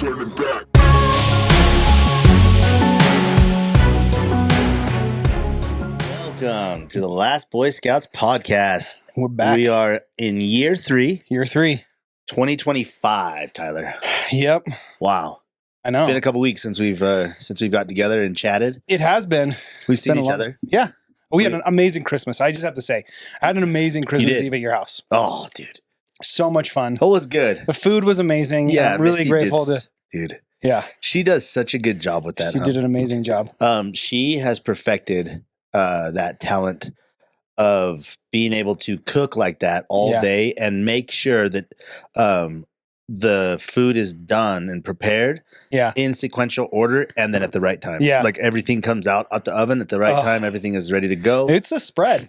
turning back. Welcome to the Last Boy Scouts podcast. We're back. We are in year 3, Year 3. 2025, Tyler. Yep. Wow. I know. It's been a couple weeks since we've got together and chatted. It has been. We've seen Been a each long- other. Yeah. We had an amazing Christmas. I just have to say, I had an amazing Christmas did. Eve at your house. Oh, dude. So much fun. It was good. The food was amazing. Yeah, I'm really Misty grateful did- to. Dude. Yeah. She does such a good job with that. She did an amazing job. She has perfected that talent of being able to cook like that all Yeah. day and make sure that the food is done and prepared Yeah. in sequential order and then at the right time. Yeah. Like everything comes out at the oven at the right Oh. time. Everything is ready to go. It's a spread.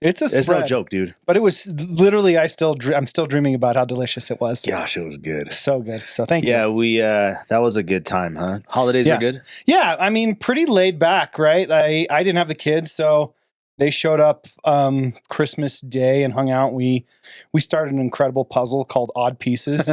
It's a spread. It's no joke, dude. But it was literally, I'm still dreaming about how delicious it was. Gosh, it was good. So good. So thank you. Yeah, we that was a good time, huh? Holidays Yeah. were good. Yeah, I mean, pretty laid back, right? I didn't have the kids, so they showed up Christmas Day and hung out. We started an incredible puzzle called Odd Pieces,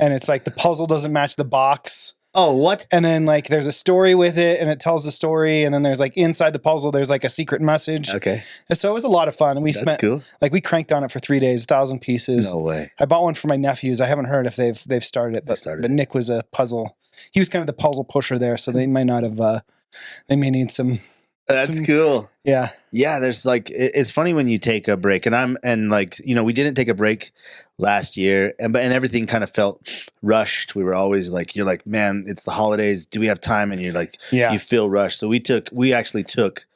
and it's like the puzzle doesn't match the box, Oh, what? and then like there's a story with it, and it tells the story, and then there's like inside the puzzle there's like a secret message. Okay. And so it was a lot of fun, and we That's spent cool. like we cranked on it for 3 days, 1,000 pieces. No way. I bought one for my nephews. I haven't heard if they've started it, but Nick was a puzzle. He was kind of the puzzle pusher there, so they might not have. They may need some. That's some- cool. Yeah. Yeah, there's like it's funny when you take a break, and like we didn't take a break last year, and everything kind of felt rushed. We were always like, you're like, man, it's the holidays. Do we have time? And you're like, Yeah. you feel rushed. So we actually took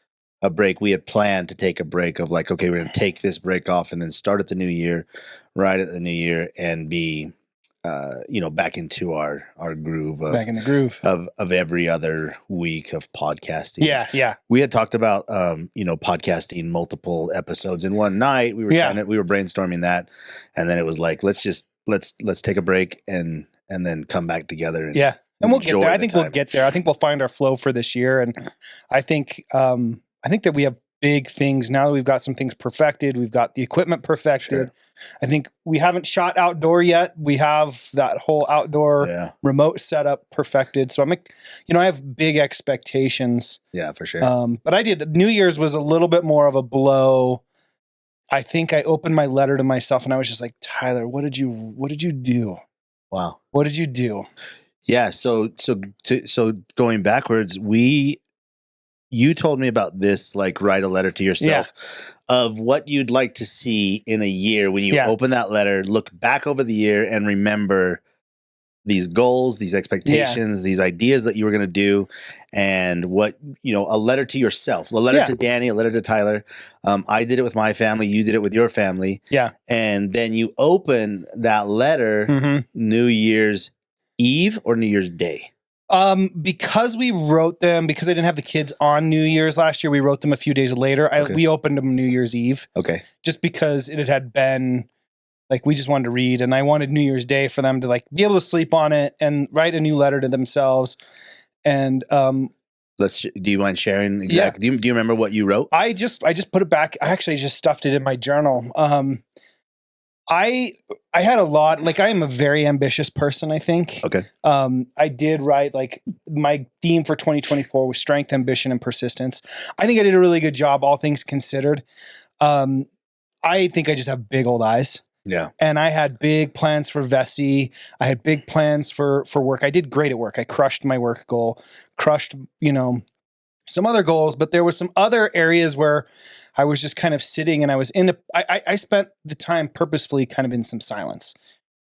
a break. We had planned to take a break of like, okay, we're gonna take this break off and then start at the new year, right at the new year, and be back into our groove of Back in the groove. of every other week of podcasting. Yeah. We had talked about podcasting multiple episodes in one night. We were we were brainstorming that, and then it was like let's take a break and then come back together. And Yeah. And we'll get enjoy there. I the think we'll time. get there. I think we'll find our flow for this year. And I think that we have big things now that we've got some things perfected. We've got the equipment perfected. Sure. I think we haven't shot outdoor yet. We have that whole outdoor Yeah, remote setup perfected. So I have big expectations. yeah, for sure. But I did. New Year's was a little bit more of a blow. I think I opened my letter to myself and I was just like, Tyler, what did you do? Wow. What did you do? Yeah. So going backwards, you told me about this, like write a letter to yourself of what you'd like to see in a year when you open that letter, look back over the year and remember these goals, these expectations, these ideas that you were going to do, and what, a letter to yourself, a letter to Danny, a letter to Tyler. I did it with my family. You did it with your family. Yeah. And then you open that letter New Year's Eve or New Year's Day. Because we wrote them, because I didn't have the kids on New Year's last year, we wrote them a few days later. We opened them New Year's Eve. Okay. Just because it had been like, we just wanted to read, and I wanted New Year's Day for them to like be able to sleep on it and write a new letter to themselves. And, do you mind sharing exactly? Do you remember what you wrote? I just put it back. I actually just stuffed it in my journal. I had a lot, like I am a very ambitious person, I think. Okay. I did write like my theme for 2024 was strength, ambition, and persistence. I think I did a really good job, all things considered. I think I just have big old eyes. Yeah. And I had big plans for Vessi. I had big plans for work. I did great at work. I crushed my work goal, crushed, some other goals, but there was some other areas where I was just kind of sitting and I was I spent the time purposefully kind of in some silence,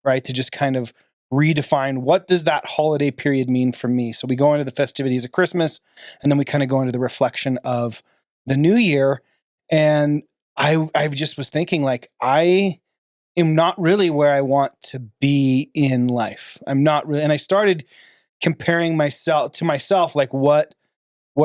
right? To just kind of redefine what does that holiday period mean for me? So we go into the festivities of Christmas and then we kind of go into the reflection of the new year. And I just was thinking like, I am not really where I want to be in life. I'm not really, and I started comparing myself to myself, like what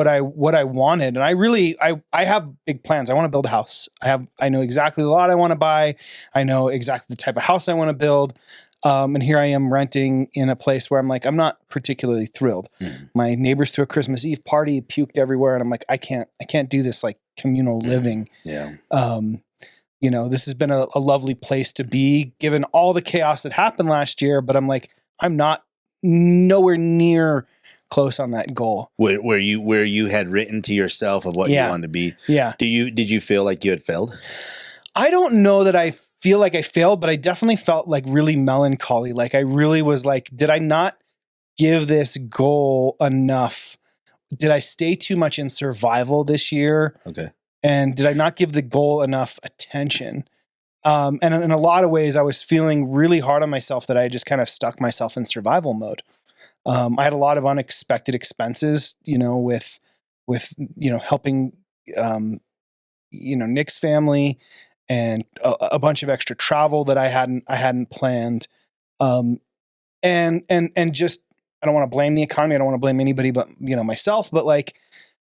I wanted. And I have big plans. I want to build a house. I know exactly the lot I want to buy. I know exactly the type of house I want to build. And here I am renting in a place where I'm like, I'm not particularly thrilled. Mm-hmm. My neighbors threw a Christmas Eve party, puked everywhere. And I'm like, I can't do this like communal living. Yeah. This has been a lovely place to be given all the chaos that happened last year, but I'm like, I'm not nowhere near close on that goal. Where you had written to yourself of what you wanted to be. Yeah. Did you feel like you had failed? I don't know that I feel like I failed, but I definitely felt like really melancholy. Like I really was like, did I not give this goal enough? Did I stay too much in survival this year? Okay. And did I not give the goal enough attention? And in a lot of ways, I was feeling really hard on myself that I just kind of stuck myself in survival mode. I had a lot of unexpected expenses, with helping, Nick's family, and a bunch of extra travel that I hadn't planned. And just, I don't want to blame the economy. I don't want to blame anybody but, myself. But like,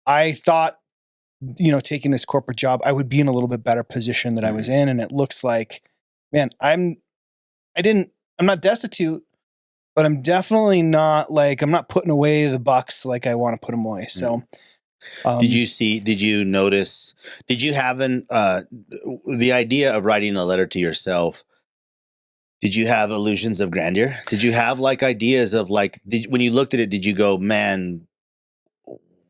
I thought, taking this corporate job, I would be in a little bit better position that I was in. And it looks like, man, I'm not destitute, but I'm definitely not like, I'm not putting away the bucks like I want to put them away. So, did you notice, did you have the idea of writing a letter to yourself? Did you have illusions of grandeur? Did you have like ideas of like, when you looked at it, did you go, man,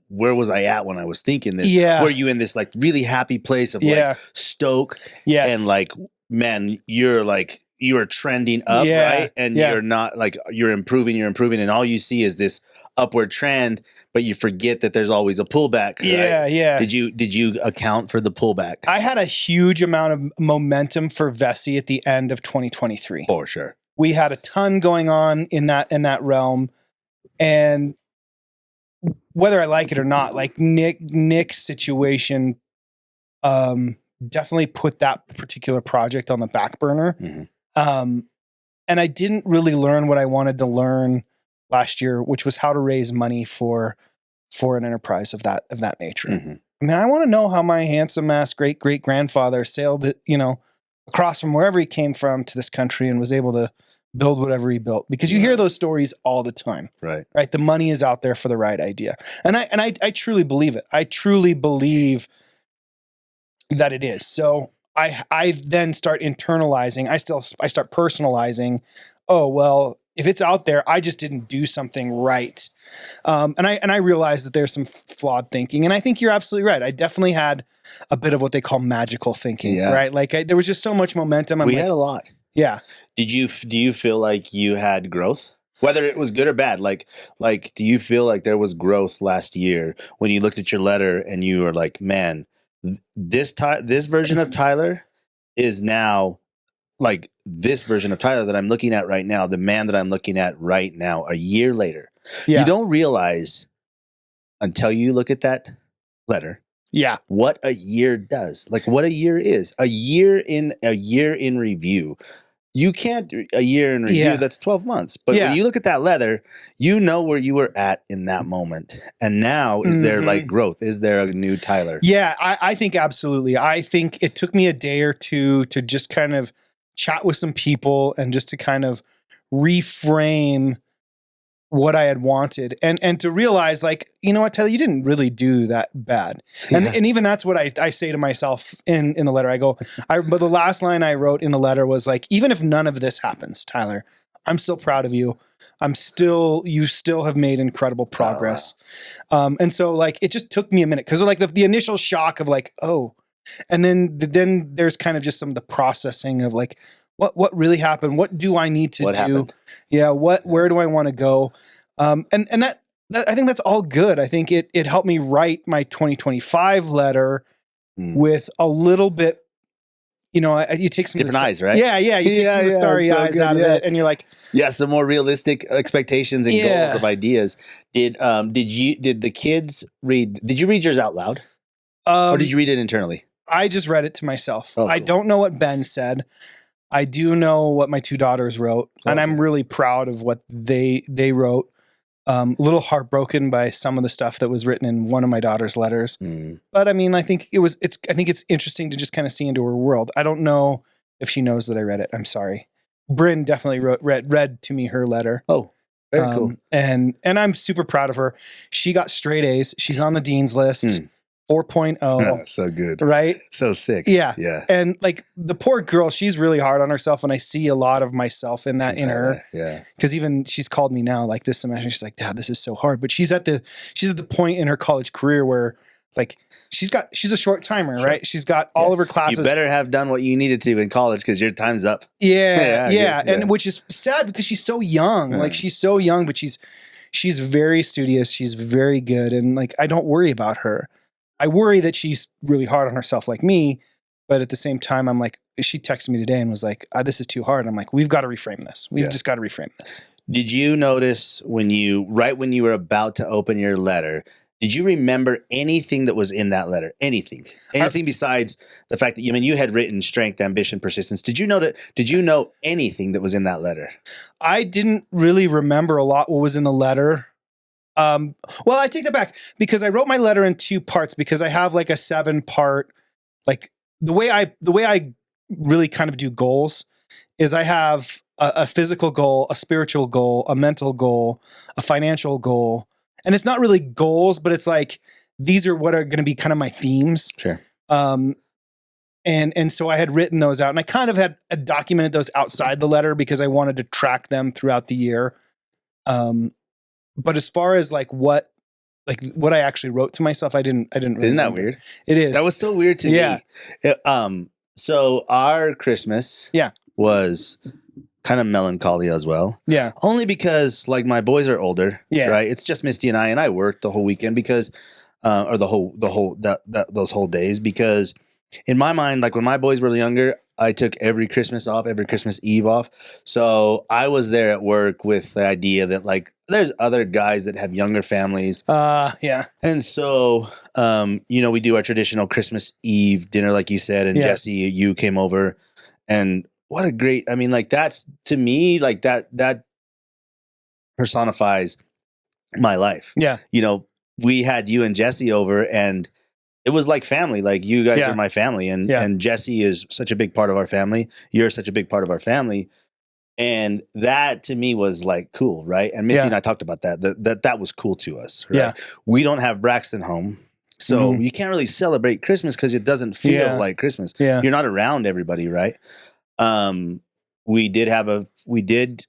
where was I at when I was thinking this? Yeah. Were you in this like really happy place of like stoke? Yeah. And like, man, you are trending up, right? And you're not like, you're improving. And all you see is this upward trend, but you forget that there's always a pullback. Yeah. Right? Yeah. Did you account for the pullback? I had a huge amount of momentum for Vessi at the end of 2023. For sure. We had a ton going on in that realm. And whether I like it or not, like Nick's situation, definitely put that particular project on the back burner. Mm-hmm. And I didn't really learn what I wanted to learn last year, which was how to raise money for an enterprise of that nature. Mm-hmm. I mean, I want to know how my handsome ass great grandfather sailed it, across from wherever he came from to this country and was able to build whatever he built, because you hear those stories all the time. Right. The money is out there for the right idea. And I truly believe it. I truly believe that it is. So I then start internalizing. I start personalizing. Oh, well, if it's out there, I just didn't do something right. And I realize that there's some flawed thinking. And I think you're absolutely right. I definitely had a bit of what they call magical thinking, right? Like there was just so much momentum. We had a lot. Yeah. Do you feel like you had growth, whether it was good or bad? Like, do you feel like there was growth last year when you looked at your letter and you were like, man, this version of Tyler is now like this version of Tyler that I'm looking at right now, the man that I'm looking at right now, a year later. Yeah. You don't realize until you look at that letter. Yeah. What a year does, like what a year is. A year in review. You can't a year in review, that's 12 months. But when you look at that letter, you know where you were at in that moment. And now is there like growth? Is there a new Tyler? Yeah, I think absolutely. I think it took me a day or two to just kind of chat with some people and just to kind of reframe what I had wanted and to realize, like, you know what, Tyler, you didn't really do that bad. And even that's what I say to myself in the letter. I go, but the last line I wrote in the letter was like, even if none of this happens, Tyler, I'm still proud of you. You still have made incredible progress. And so like, it just took me a minute because like the initial shock of like, oh, and then there's kind of just some of the processing of like, what really happened? What do I need to do? Happened? Yeah. Where do I want to go? And that I think that's all good. I think it helped me write my 2025 letter with a little bit, you take some different eyes, right? Yeah. You take some of the starry eyes out of it and you're like, some more realistic expectations and goals of ideas. Did the kids read, did you read yours out loud? Or did you read it internally? I just read it to myself. Oh, I cool. don't know what Ben said. I do know what my two daughters wrote, and I'm really proud of what they wrote. A little heartbroken by some of the stuff that was written in one of my daughter's letters. But I mean, I think it's interesting to just kind of see into her world. I don't know if she knows that I read it. I'm sorry. Bryn definitely read to me her letter. Oh, very cool. And I'm super proud of her. She got straight A's. She's on the dean's list. 4.0. So good. Right? So sick. Yeah. Yeah. And like the poor girl, she's really hard on herself. And I see a lot of myself in that in her. Yeah. Because even she's called me now like this semester. She's like, Dad, this is so hard. But she's at the point in her college career where like she's a short timer, right? She's got all of her classes. You better have done what you needed to in college because your time's up. Yeah. And which is sad because she's so young. Like she's so young, but she's very studious. She's very good. And like, I don't worry about her. I worry that she's really hard on herself like me. But at the same time, I'm like, she texted me today and was like, this is too hard. And I'm like, we've got to reframe this. We've just got to reframe this. Did you notice when you were about to open your letter, did you remember anything that was in that letter? Anything besides the fact that you had written strength, ambition, persistence. Did you know anything that was in that letter? I didn't really remember a lot what was in the letter. Well, I take that back because I wrote my letter in 2 parts because I have like a 7-part, like the way I really kind of do goals is I have a physical goal, a spiritual goal, a mental goal, a financial goal. And it's not really goals, but it's like, these are what are going to be kind of my themes. Sure. And so I had written those out and I kind of had documented those outside the letter because I wanted to track them throughout the year. But as far as like what I actually wrote to myself, I didn't really Isn't that remember. weird? It is. That was so weird to me. So our Christmas was kind of melancholy as well. Yeah. Only because like my boys are older. Yeah. Right. It's just Misty and I worked the whole weekend because or those whole days because in my mind, like when my boys were younger, I took every Christmas off, every Christmas Eve off. So I was there at work with the idea that like there's other guys that have younger families. Yeah. And so, we do our traditional Christmas Eve dinner, like you said, and Jesse, you came over and what a great, like that's to me, like that personifies my life. Yeah. We had you and Jesse over and it was like family, like you guys are my family and Jesse is such a big part of our family. You're such a big part of our family. And that to me was like cool. Right. And Misty and I talked about that was cool to us. Right? Yeah. We don't have Braxton home. So you can't really celebrate Christmas because it doesn't feel like Christmas. Yeah. You're not around everybody. Right. We did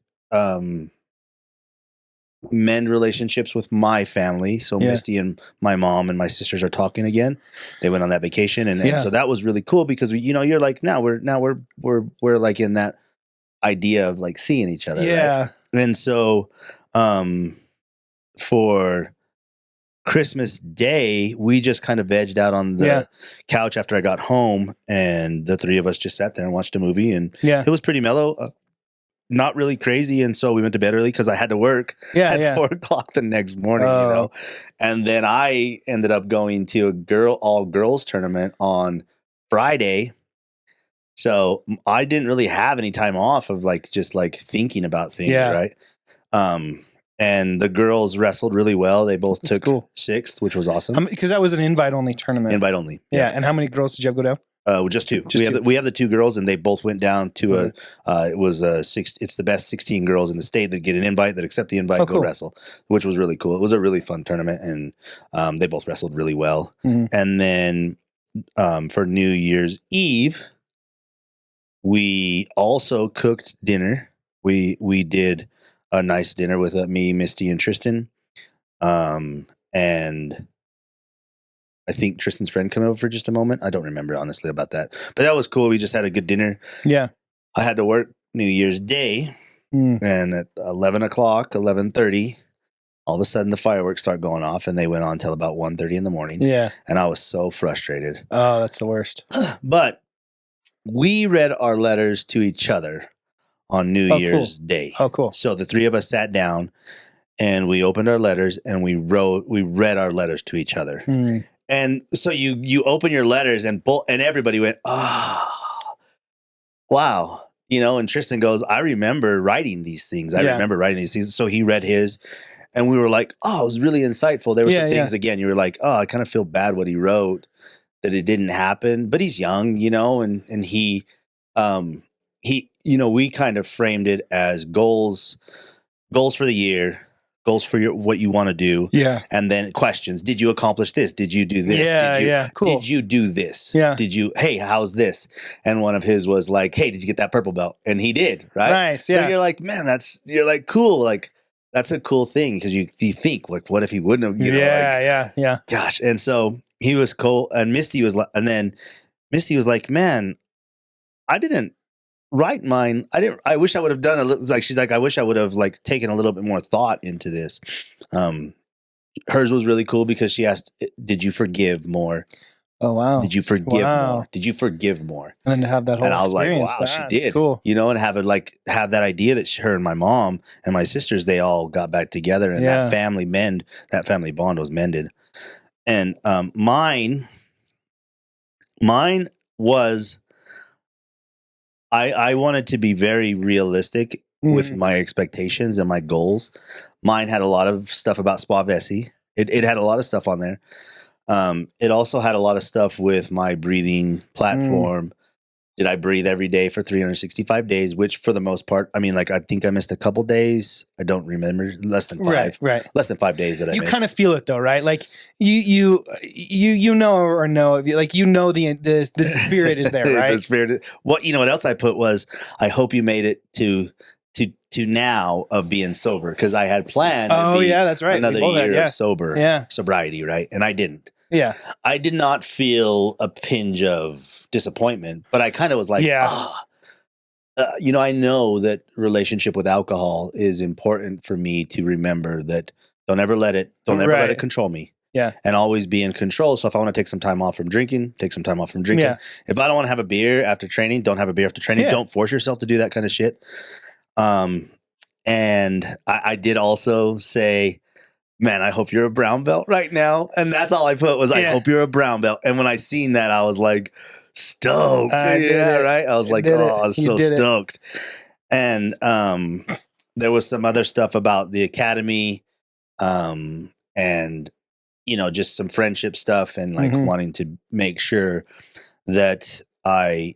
mend relationships with my family. So Misty and my mom and my sisters are talking again. They went on that vacation and so that was really cool because you're like now we're like in that idea of like seeing each other. Yeah. Right? And so for Christmas Day, we just kind of vegged out on the couch after I got home and the 3 of us just sat there and watched a movie and it was pretty mellow. Not really crazy, and so we went to bed early because I had to work at 4:00 the next morning, And then I ended up going to a all girls tournament on Friday, so I didn't really have any time off of like just like thinking about things, right? And the girls wrestled really well. They both took 6th, which was awesome. Because that was an invite-only tournament. Invite-only. Yeah. And how many girls did you have go down? Just 2. We have the 2 girls, and they both went down to it's the best 16 girls in the state that get an invite, that accept the invite, and go wrestle, which was really cool. It was a really fun tournament, and they both wrestled really well. Mm-hmm. And then for New Year's Eve, we also cooked dinner. We did a nice dinner with me, Misty, and Tristan, and I think Tristan's friend came over for just a moment. I don't remember honestly about that, but that was cool. We just had a good dinner. Yeah. I had to work New Year's Day, and at 11:30, all of a sudden the fireworks start going off, and they went on till about 1:30 in the morning. Yeah. And I was so frustrated. Oh, that's the worst. But we read our letters to each other on New Year's Day. Oh, cool. So the 3 of us sat down and we opened our letters and we read our letters to each other. And so you open your letters and everybody went, wow. And Tristan goes, I remember writing these things. So he read his and we were like, oh, it was really insightful. There were some things, again, you were like, oh, I kind of feel bad what he wrote, that it didn't happen, but he's young, and he, we kind of framed it as goals for the year, goals for what you want to do. Yeah. And then questions. Did you accomplish this? Did you do this? Yeah. Cool. Did you do this? Yeah. Did you, hey, how's this? And one of his was like, hey, did you get that purple belt? And he did, right? Nice. Yeah. So you're like, man, you're like, cool. Like, that's a cool thing because you think, like, what if he wouldn't have, Yeah. Gosh. And so he was cool. And Misty was like, man, I didn't write mine. I wish I would have done a little, like, she's like, I wish I would have like taken a little bit more thought into this. Hers was really cool because she asked, did you forgive more? Oh, wow. Did you forgive more? Did you forgive more? And then to have that whole and I was experience, like, wow, she did. Cool. You know, and have that idea that her and my mom and my sisters, they all got back together and that family bond was mended. And mine was, I wanted to be very realistic with my expectations and my goals. Mine had a lot of stuff about Spa Vessi. It had a lot of stuff on there. It also had a lot of stuff with my breathing platform. Did I breathe every day for 365 days? Which, for the most part, I mean, like, I think I missed a couple days. I don't remember. Less than 5. Right. Less than 5 days that I missed. You kind of feel it though, right? Like you know or know, like, you know, the spirit is there, right? The spirit. What else I put was, I hope you made it to now of being sober, because I had planned. That's right. Another year of sobriety, right? And I didn't. Yeah. I did not feel a pinch of disappointment, but I kind of was like, I know that relationship with alcohol is important for me to remember that don't ever let it control me. Yeah. And always be in control. So if I want to take some time off from drinking, take some time off from drinking. Yeah. If I don't want to have a beer after training, don't have a beer after training. Yeah. Don't force yourself to do that kind of shit. And I did also say, man, I hope you're a brown belt right now. And that's all I put was, I hope you're a brown belt. And when I seen that, I was like, stoked. Right? I was like, I was so stoked. And there was some other stuff about the academy, and, just some friendship stuff, and like wanting to make sure that I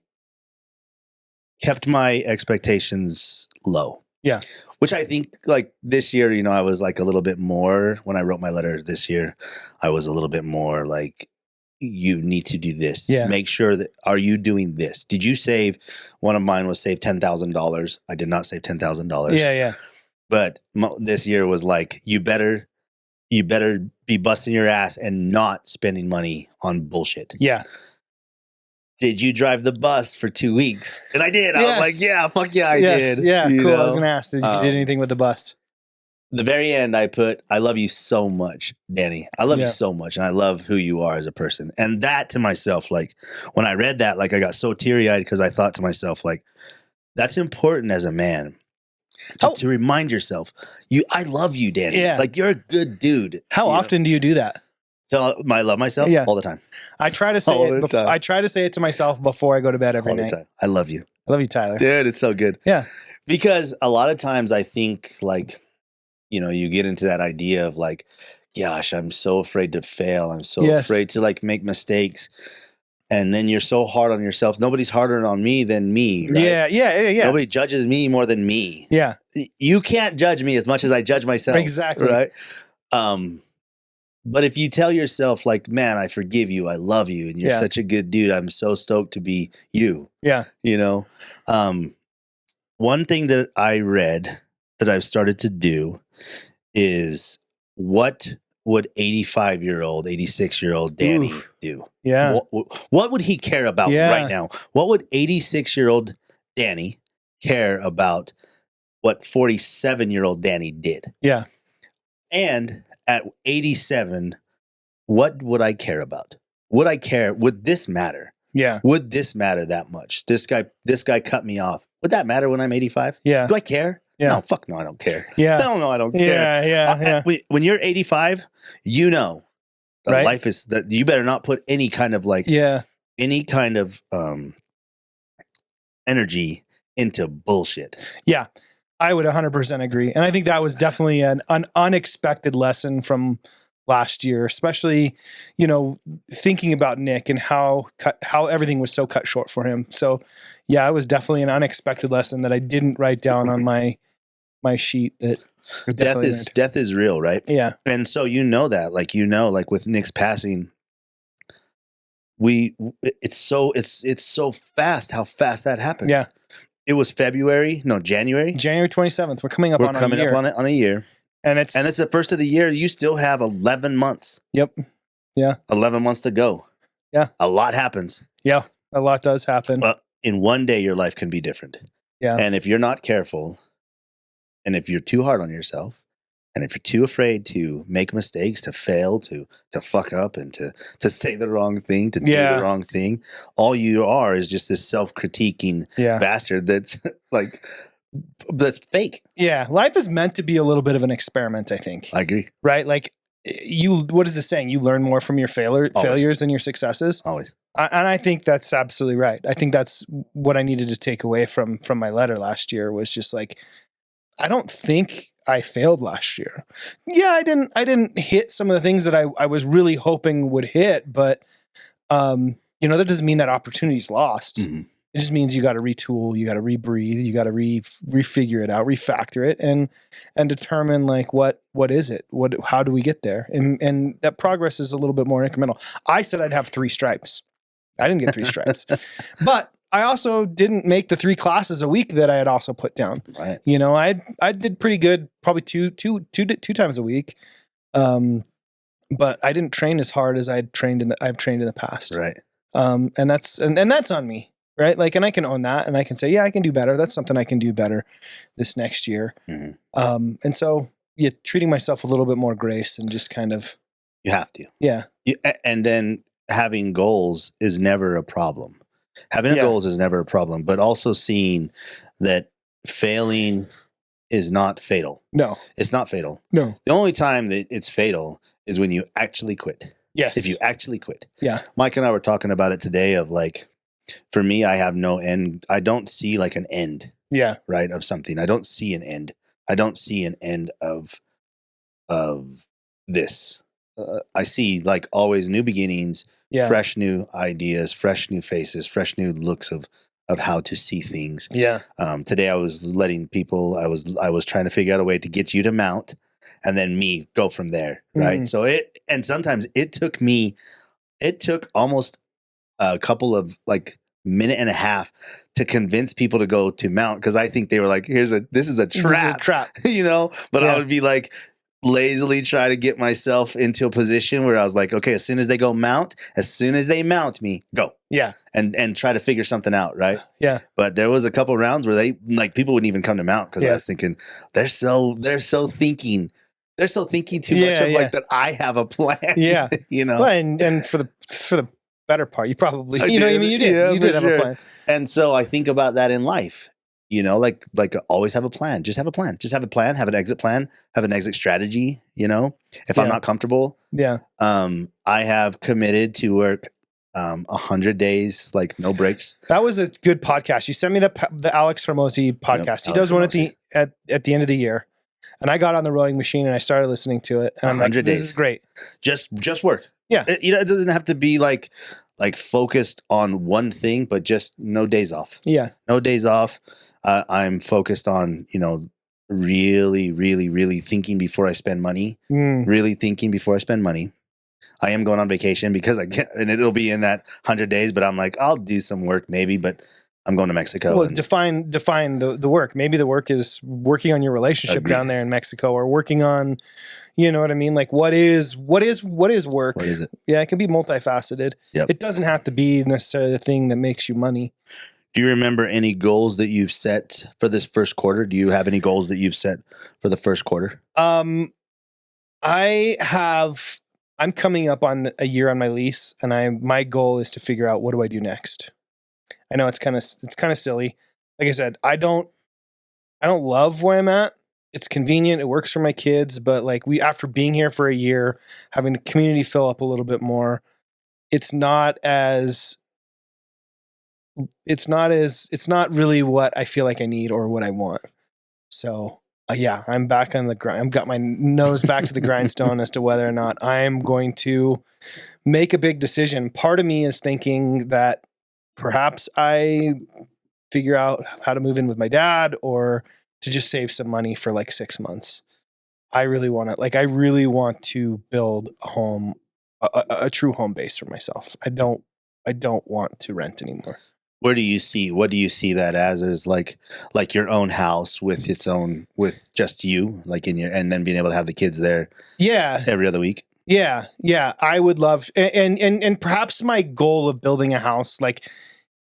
kept my expectations low. Yeah. Which I think, like, this year, I was like a little bit more, when I wrote my letter this year, I was a little bit more like, you need to do this. Yeah. Make sure that, are you doing this? Did you save? One of mine was save $10,000. I did not save $10,000. Yeah. But this year was like, you better be busting your ass and not spending money on bullshit. Yeah. Did you drive the bus for 2 weeks? And I did. I was like, yeah, fuck yeah, I did. Yeah, cool. I was going to ask, did you did anything with the bus? The very end, I put, I love you so much, Danny. I love you so much. And I love who you are as a person. And that to myself, like, when I read that, like, I got so teary-eyed because I thought to myself, like, that's important as a man. To remind yourself, I love you, Danny. Yeah. Like, you're a good dude. How often do you do that? I love myself all the time. I try to say it. I try to say it to myself before I go to bed every night. Time. I love you. I love you, Tyler. Dude, it's so good. Yeah. Because a lot of times I think, like, you get into that idea of like, gosh, I'm so afraid to fail. I'm so afraid to like make mistakes. And then you're so hard on yourself. Nobody's harder on me than me. Right? Yeah. Nobody judges me more than me. Yeah. You can't judge me as much as I judge myself. Exactly. Right. But if you tell yourself, like, man, I forgive you, I love you, and you're such a good dude, I'm so stoked to be you. Yeah. One thing that I read that I've started to do is, what would 85-year-old, 86-year-old Danny do? Yeah. What would he care about right now? What would 86-year-old Danny care about what 47-year-old Danny did? Yeah. And at 87, what would I care about? Would this matter? Yeah. Would this matter that much? This guy cut me off. Would that matter when I'm 85? Yeah. Do I care? Yeah. No, fuck no, I don't care. Yeah. No, I don't care. Yeah. When you're 85, the life is that you better not put any kind of energy into bullshit. Yeah. I would 100% agree. And I think that was definitely an unexpected lesson from last year, especially, thinking about Nick and how everything was so cut short for him. So yeah, it was definitely an unexpected lesson that I didn't write down on my sheet. That Death is real, right? Yeah. And so that, like with Nick's passing, it's so fast how fast that happens. Yeah. It was January. January 27th. We're coming up on a year. And it's the first of the year. You still have 11 months. Yep. Yeah. 11 months to go. Yeah. A lot happens. Yeah. A lot does happen. In one day, your life can be different. Yeah. And if you're not careful, and if you're too hard on yourself, and if you're too afraid to make mistakes, to fail, to fuck up, and to say the wrong thing, to do the wrong thing, all you are is just this self-critiquing bastard that's that's fake. Yeah. Life is meant to be a little bit of an experiment, I think. I agree. Right? Like what is the saying? You learn more from your failures than your successes. Always. And I think that's absolutely right. I think that's what I needed to take away from my letter last year was just like, I don't think I failed last year. Yeah, I didn't hit some of the things that I was really hoping would hit, but that doesn't mean that opportunity's lost. Mm-hmm. It just means you got to retool, you got to rebreathe, you got to refigure it out, refactor it, and determine like what is it? How do we get there? And that progress is a little bit more incremental. I said I'd have 3 stripes. I didn't get 3 stripes, but I also didn't make the 3 classes a week that I had also put down. Right. I did pretty good, probably two times a week. But I didn't train as hard as I've trained in the past. Right. And that's on me. Right. Like, and I can own that and I can say, yeah, I can do better. That's something I can do better this next year. Mm-hmm. And so treating myself a little bit more grace and just kind of. You have to. Yeah. And then having goals is never a problem. Having goals is never a problem, but also seeing that failing is not fatal. No. It's not fatal. No. The only time that it's fatal is when you actually quit. Yes. If you actually quit. Yeah. Mike and I were talking about it today of like, for me, I have no end. I don't see like an end. Yeah. Right. Of something. I don't see an end. I don't see an end of this. I see like always new beginnings, fresh new ideas, fresh new faces, fresh new looks of how to see things. Yeah. Today I was letting people, I was trying to figure out a way to get you to mount and then me go from there. Right. So sometimes it took almost a couple of like minute and a half to convince people to go to mount. Cause I think they were like, this is a trap, but I would be like, lazily try to get myself into a position where I was like, okay, as soon as they mount me, go. Yeah. And try to figure something out. Right. Yeah. But there was a couple rounds where they like people wouldn't even come to mount because I was thinking they're so thinking too much of like that I have a plan. Yeah. Well, and for the better part, you probably, you did have a plan. And so I think about that in life. Like always have a plan. Just have a plan. Just have a plan. Have an exit plan. Have an exit strategy. If I'm not comfortable. Yeah. I have committed to work 100 days, like no breaks. That was a good podcast. You sent me the Alex Hormozi podcast. He does one at the end of the year, and I got on the rowing machine and I started listening to it. And I'm like, this is great. Just work. Yeah. It doesn't have to be like focused on one thing, but just no days off. Yeah. No days off. I'm focused on, really, really, really thinking before I spend money. Really thinking before I spend money. I am going on vacation because I can't, and it'll be in that 100 days, but I'm like, I'll do some work maybe, but I'm going to Mexico. Well, define the work. Maybe the work is working on your relationship down there in Mexico, or working on, you know what I mean? Like what is work? What is it? Yeah, it can be multifaceted. Yep. It doesn't have to be necessarily the thing that makes you money. Do you remember any goals that you've set for this first quarter? Do you have any goals that you've set for the first quarter? I'm coming up on a year on my lease, and my goal is to figure out what do I do next. I know it's kind of silly. Like I said, I don't love where I'm at. It's convenient. It works for my kids, but like after being here for a year, having the community fill up a little bit more, it's not really what I feel like I need or what I want. So I'm back on the grind. I've got my nose back to the grindstone as to whether or not I'm going to make a big decision. Part of me is thinking that perhaps I figure out how to move in with my dad, or to just save some money for like 6 months. I really want to build a home, a true home base for myself. I don't want to rent anymore. What do you see that as like your own house with just you, like and then being able to have the kids there every other week? Yeah. I would love, and perhaps my goal of building a house like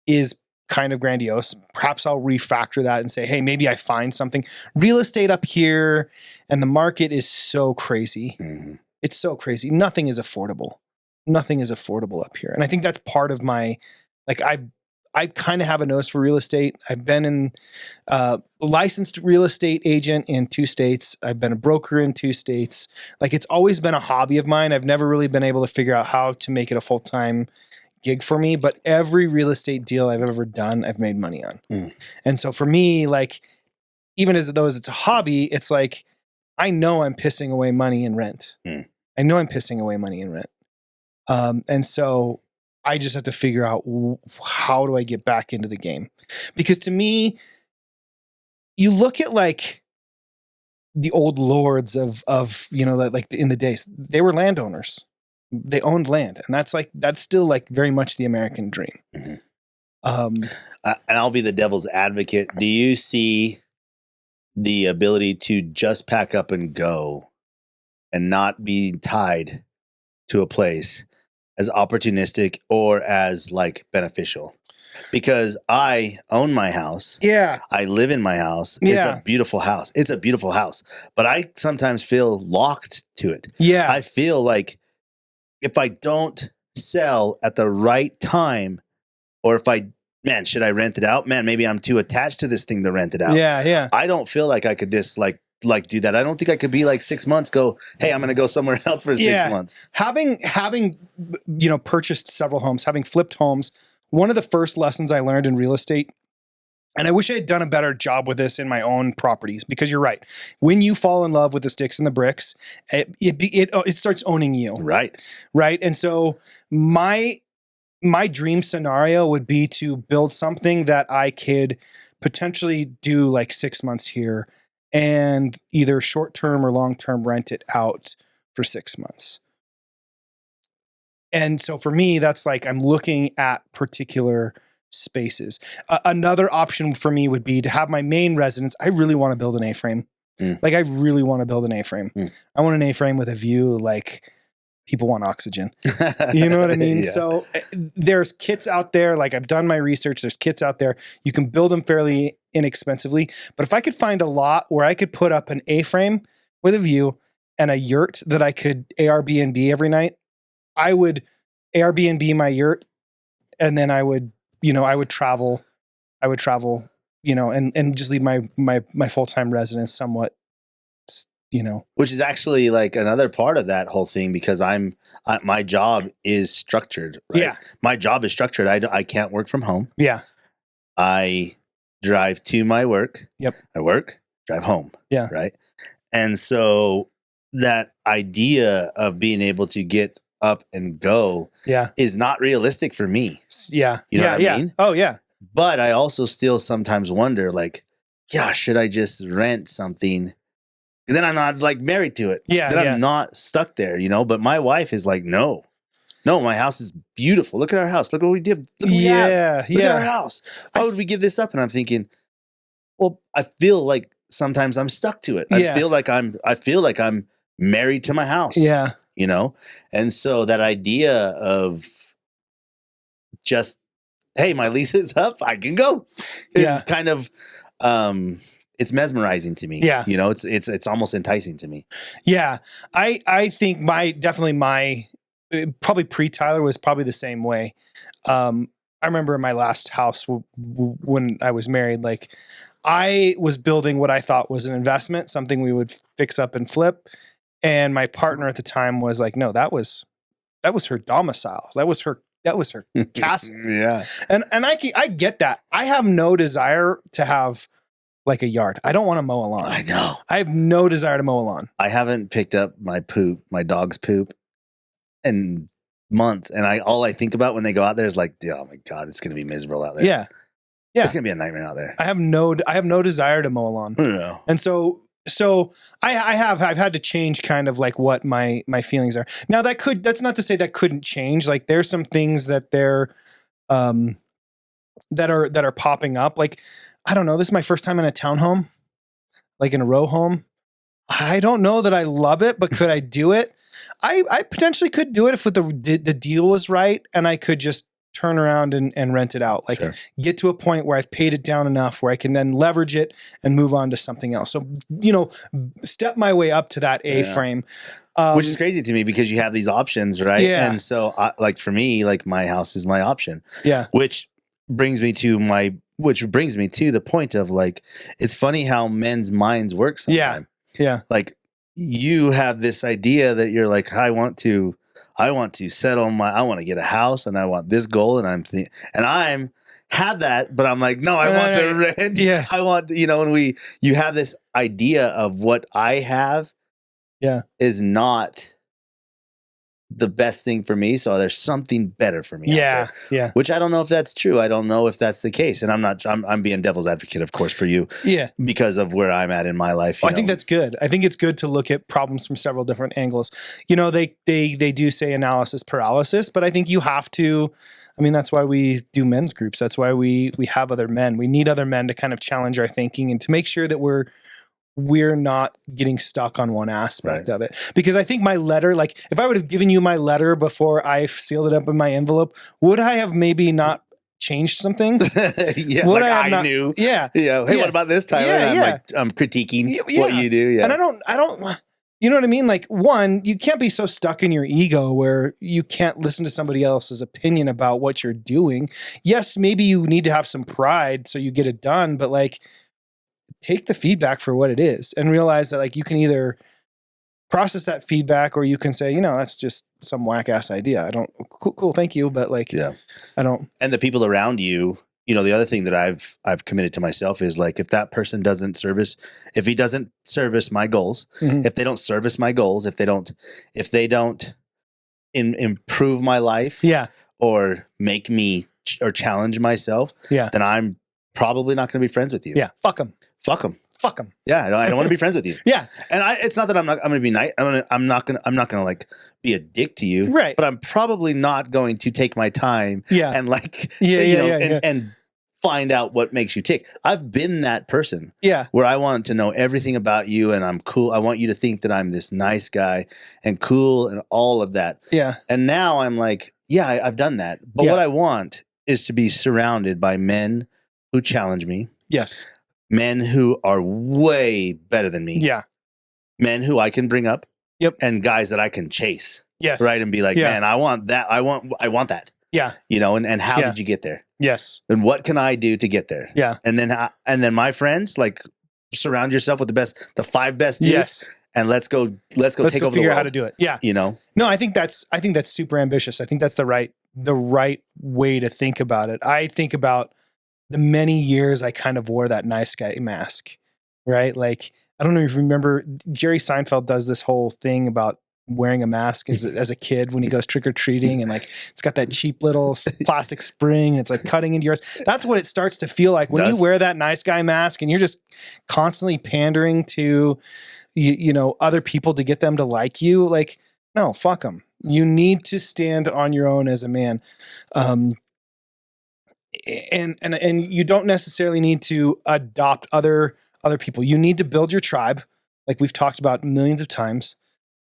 is kind of grandiose. Perhaps I'll refactor that and say, hey, maybe I find something. Real estate up here and the market is so crazy. Mm-hmm. It's so crazy. Nothing is affordable. Nothing is affordable up here. And I think that's part of my, like, I kind of have a nose for real estate. I've been in licensed real estate agent in 2 states. I've been a broker in 2 states. Like, it's always been a hobby of mine. I've never really been able to figure out how to make it a full-time gig for me, but every real estate deal I've ever done, I've made money on. And so for me, like, even as though it's a hobby, it's like, I know I'm pissing away money in rent. I know I'm pissing away money in rent. And so I just have to figure out how do I get back into the game? Because to me, you look at like the old lords of like in the days, they were landowners. They owned land, and that's still like very much the American dream. And I'll be the devil's advocate. Do you see the ability to just pack up and go and not be tied to a place as opportunistic or as like beneficial? Because I own my house. Yeah. I live in my house. Yeah. It's a beautiful house. It's a beautiful house. But I sometimes feel locked to it. Yeah. I feel like if I don't sell at the right time, or if should I rent it out? Man, maybe I'm too attached to this thing to rent it out. Yeah. I don't feel like I could just like do that. I don't think I could be like 6 months, go, hey, I'm going to go somewhere else for 6 months. Having, purchased several homes, having flipped homes, one of the first lessons I learned in real estate, and I wish I had done a better job with this in my own properties, because you're right. When you fall in love with the sticks and the bricks, it starts owning you. Right. And so my dream scenario would be to build something that I could potentially do like 6 months here and either short-term or long-term rent it out for 6 months. And so for me, that's like, I'm looking at particular spaces. Another option for me would be to have my main residence. I really want to build an A-frame. Like, I really want to build an A-frame. I want an A-frame with a view like people want oxygen. You know what I mean? Yeah. So there's kits out there. Like, I've done my research. There's kits out there. You can build them fairly inexpensively. But if I could find a lot where I could put up an A-frame with a view and a yurt that I could Airbnb every night, I would Airbnb my yurt, and then I would travel, and just leave my full-time residence somewhat, Which is actually like another part of that whole thing, because my job is structured, right? Yeah. My job is structured. I can't work from home. Yeah. I drive to my work. Yep. I work, drive home. Yeah. Right. And so that idea of being able to get up and go is not realistic for me. Yeah. You know what I mean? Oh yeah. But I also still sometimes wonder, like, should I just rent something? And then I'm not like married to it. Yeah. Then I'm not stuck there, But my wife is like, no, my house is beautiful. Look at our house. Look what we did. Look what we have. Look at our house. Why would we give this up? And I'm thinking, well, I feel like sometimes I'm stuck to it. I feel like I'm married to my house. Yeah. And so that idea of just, hey, my lease is up, I can go. It's kind of, it's mesmerizing to me. Yeah. It's almost enticing to me. Yeah. I think probably pre-Tyler was probably the same way. I remember in my last house when I was married, like, I was building what I thought was an investment, something we would fix up and flip. And my partner at the time was like, no, that was her domicile. That was her castle. Yeah. And I get that. I have no desire to have like a yard. I don't want to mow a lawn. I know. I have no desire to mow a lawn. I haven't picked up my dog's poop in months. And all I think about when they go out there is like, oh my God, it's going to be miserable out there. Yeah. Yeah. It's going to be a nightmare out there. I have no desire to mow a lawn. No. And so So I've had to change kind of like what my feelings are. Now that's not to say that couldn't change. Like there's some things that that are popping up. Like, I don't know, this is my first time in a townhome, like in a row home. I don't know that I love it, but could I do it? I potentially could do it if the deal was right and I could just turn around and rent it out. Like get to a point where I've paid it down enough where I can then leverage it and move on to something else. So, step my way up to that A-frame. Which is crazy to me because you have these options, right? Yeah. And so like for me, like my house is my option. Yeah. Which brings me to the point of like, it's funny how men's minds work sometimes. Yeah. Like you have this idea that you're like, I want to settle I want to get a house and I want this goal and I'm have that, but I'm like, no, I want to rent. Yeah. I want, and you have this idea of what I have is not the best thing for me. So there's something better for me. Yeah. Yeah. Which I don't know if that's true. I don't know if that's the case. And I'm being devil's advocate, of course, for you. Yeah. Because of where I'm at in my life. I think that's good. I think it's good to look at problems from several different angles. They do say analysis paralysis, but I think you have to, that's why we do men's groups. That's why we have other men. We need other men to kind of challenge our thinking and to make sure that we're not getting stuck on one aspect of it. Because I think my letter, like if I would have given you my letter before I sealed it up in my envelope, would I have maybe not changed some things? Yeah, would like I knew. Yeah. Yeah. Hey, what about this, Tyler? Yeah, I'm critiquing what you do. Yeah. And I don't, you know what I mean? Like one, you can't be so stuck in your ego where you can't listen to somebody else's opinion about what you're doing. Yes, maybe you need to have some pride so you get it done, but like, take the feedback for what it is and realize that like you can either process that feedback or you can say, that's just some whack ass idea. I don't cool. Thank you. But like, I don't. And the people around you, the other thing that I've committed to myself is like, if that person if he doesn't service my goals, if they don't service my goals, if they don't improve my life, or make me or challenge myself, then I'm probably not going to be friends with you. Yeah. Fuck them. Yeah, I don't want to be friends with you. Yeah, and it's not that I'm going to be nice. I'm not going to like be a dick to you. Right. But I'm probably not going to take my time. And like, and find out what makes you tick. I've been that person. Yeah. Where I wanted to know everything about you, and I'm cool. I want you to think that I'm this nice guy and cool and all of that. Yeah. And now I'm like, I've done that. But what I want is to be surrounded by men who challenge me. Yes. Men who are way better than me. Yeah. Men who I can bring up. Yep. And guys that I can chase. Yes. Right. And be like, man, I want that. I want that. Yeah. And how did you get there? Yes. And what can I do to get there? Yeah. And then my friends, like, surround yourself with the 5 best dudes. Yes. And let's go take over the world. Figure out how to do it. Yeah. No, I think that's super ambitious. I think that's the right way to think about it. I think about the many years I kind of wore that nice guy mask, right? Like, I don't know if you remember, Jerry Seinfeld does this whole thing about wearing a mask as a kid when he goes trick-or-treating, and like, it's got that cheap little plastic spring, and it's like cutting into yours. That's what it starts to feel like when you wear that nice guy mask and you're just constantly pandering to, other people to get them to like you. Like, no, fuck them. You need to stand on your own as a man. And you don't necessarily need to adopt other people. You need to build your tribe, like we've talked about millions of times,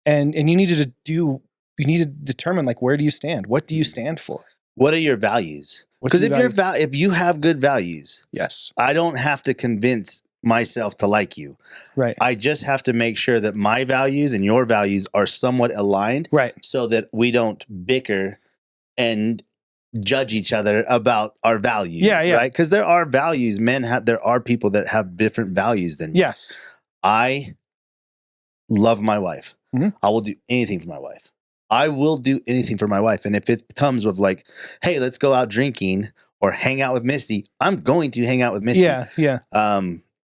and you need to determine, like, where do you stand? What do you stand for? What are your values? Because if you have good values, yes, I don't have to convince myself to like you. Right. I just have to make sure that my values and your values are somewhat aligned. Right. So that we don't bicker and judge each other about our values. Yeah. Right. Because there are values. There are people that have different values than me. Yes. I love my wife. Mm-hmm. I will do anything for my wife. I will do anything for my wife. And if it comes with like, hey, let's go out drinking or hang out with Misty, I'm going to hang out with Misty. Yeah.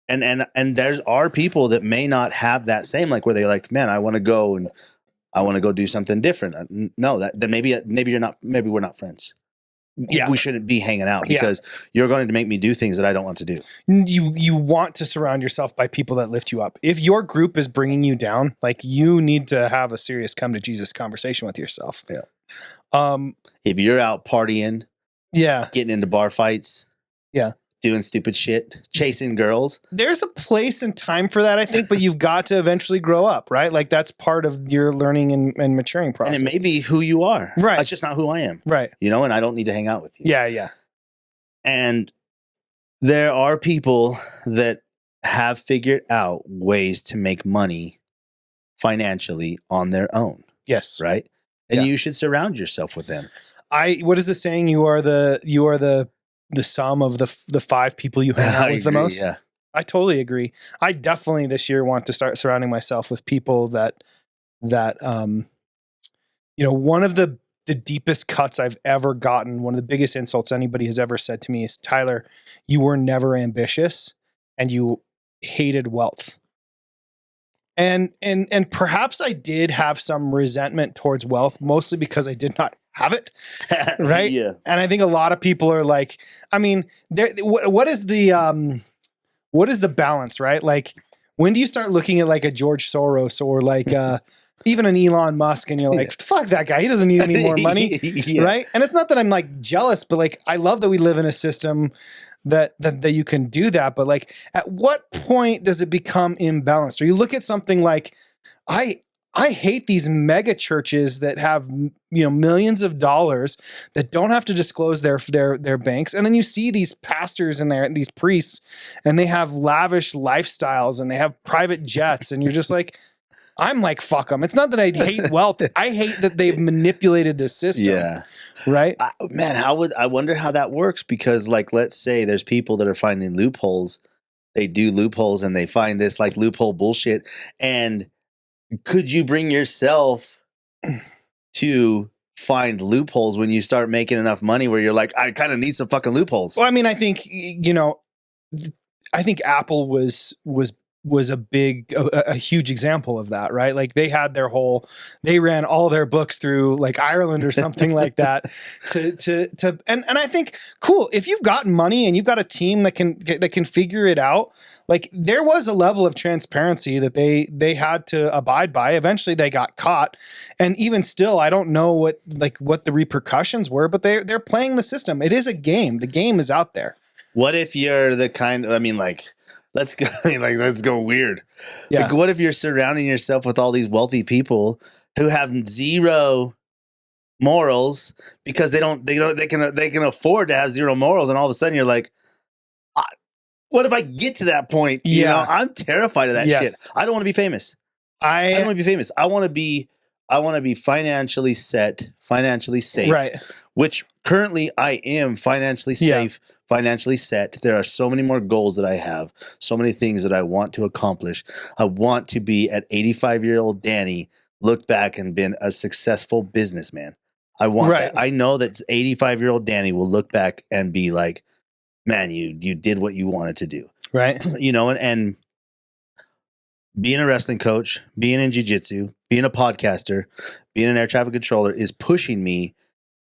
And there's are people that may not have that same, like, where they're like, man, I want to go do something different. No, then maybe we're not friends. we shouldn't be hanging out because you're going to make me do things that I don't want to do. You want to surround yourself by people that lift you up. If your group is bringing you down, like you need to have a serious come to Jesus conversation with yourself. Yeah. If you're out partying, getting into bar fights, doing stupid shit, chasing girls. There's a place and time for that, I think, but you've got to eventually grow up, right? Like that's part of your learning and maturing process. And it may be who you are. Right. That's just not who I am. Right. You know, and I don't need to hang out with you. Yeah. And there are people that have figured out ways to make money financially on their own. Yes. Right. And you should surround yourself with them. What is the saying? You are the sum of the 5 people you hang out with the most. Yeah. I totally agree. I definitely this year want to start surrounding myself with people that one of the deepest cuts I've ever gotten, one of the biggest insults anybody has ever said to me is, Tyler, you were never ambitious and you hated wealth. And perhaps I did have some resentment towards wealth, mostly because I did not have it. Right. Yeah. And I think a lot of people are like, I mean, what is the balance, right? Like, when do you start looking at like a George Soros or like even an Elon Musk and you're like, fuck that guy, he doesn't need any more money. Right. And it's not that I'm like jealous, but like, I love that we live in a system that you can do that. But like, at what point does it become imbalanced? Or you look at something like, I hate these mega churches that have, millions of dollars that don't have to disclose their banks. And then you see these pastors and these priests, and they have lavish lifestyles and they have private jets. And you're just like, I'm like, fuck them. It's not that I hate wealth. I hate that they've manipulated this system. Yeah. Right. I wonder how that works, because like, let's say there's people that are finding loopholes. They do loopholes and they find this like loophole bullshit. And could you bring yourself to find loopholes when you start making enough money where you're like, I kind of need some fucking loopholes? Well, I mean, I think, I think Apple was a huge example of that, right? Like they had they ran all their books through like Ireland or something like that and I think, cool. If you've got money and you've got a team that can figure it out, like there was a level of transparency that they had to abide by. Eventually they got caught. And even still, I don't know what the repercussions were, but they're playing the system. It is a game. The game is out there. What if you're the kind of, let's go weird. Yeah. Like, what if you're surrounding yourself with all these wealthy people who have zero morals because they can afford to have zero morals, and all of a sudden you're like, what if I get to that point? Yeah. I'm terrified of that shit. I don't want to be famous. I don't want to be famous. I want to be financially set, financially safe. Right. Which currently I am financially safe. Financially set. There are so many more goals that I have, so many things that I want to accomplish. I want to be at 85-year-old Danny, look back and been a successful businessman. I want that. I know that 85-year-old Danny will look back and be like, man, you did what you wanted to do. Right. And being a wrestling coach, being in jiu-jitsu, being a podcaster, being an air traffic controller is pushing me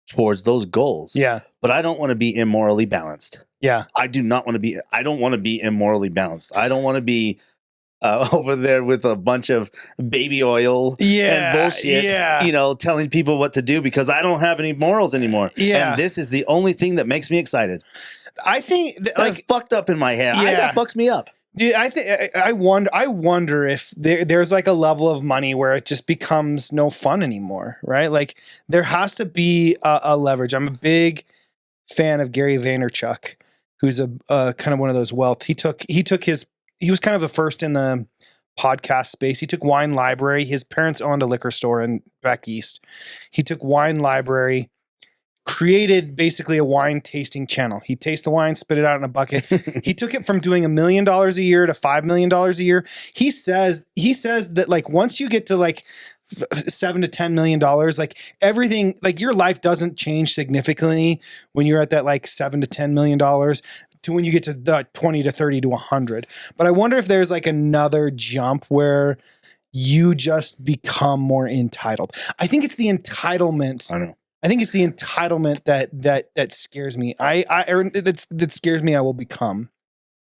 towards those goals. Yeah. But I don't want to be immorally balanced. Yeah. I don't want to be immorally balanced. I don't want to be over there with a bunch of baby oil and bullshit, telling people what to do because I don't have any morals anymore. Yeah. And this is the only thing that makes me excited. I think that's fucked up in my head. That fucks me up. Dude, I wonder if there's like a level of money where it just becomes no fun anymore, right? Like there has to be a leverage. I'm a big fan of Gary Vaynerchuk, who's a kind of one of those wealth. He was kind of the first in the podcast space. He took Wine Library. His parents owned a liquor store back east. He took Wine Library, created basically a wine tasting channel. He'd taste the wine, spit it out in a bucket. He took it from doing $1 million a year to $5 million a year. He says that like once you get to like $7 to $10 million, like everything, like your life doesn't change significantly when you're at that like $7 to $10 million to when you get to the 20 to 30 to 100. But I wonder if there's like another jump where you just become more entitled. I think it's the entitlement I think it's the entitlement that scares me. That scares me. I will become.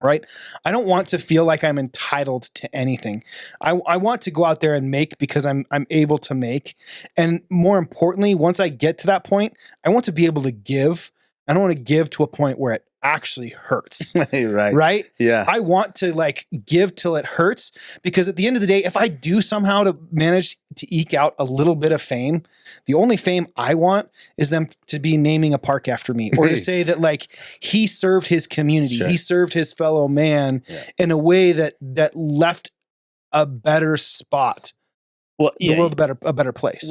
Right. I don't want to feel like I'm entitled to anything. I want to go out there and make because I'm able to make. And more importantly, once I get to that point, I want to be able to give. I don't want to give to a point where it actually hurts. Right. Right. Yeah. I want to like give till it hurts, because at the end of the day, if I do somehow to manage to eke out a little bit of fame, the only fame I want is them to be naming a park after me, or to say that like he served his community, Sure. he served his fellow man in a way that left a better spot. Well, the world a better place.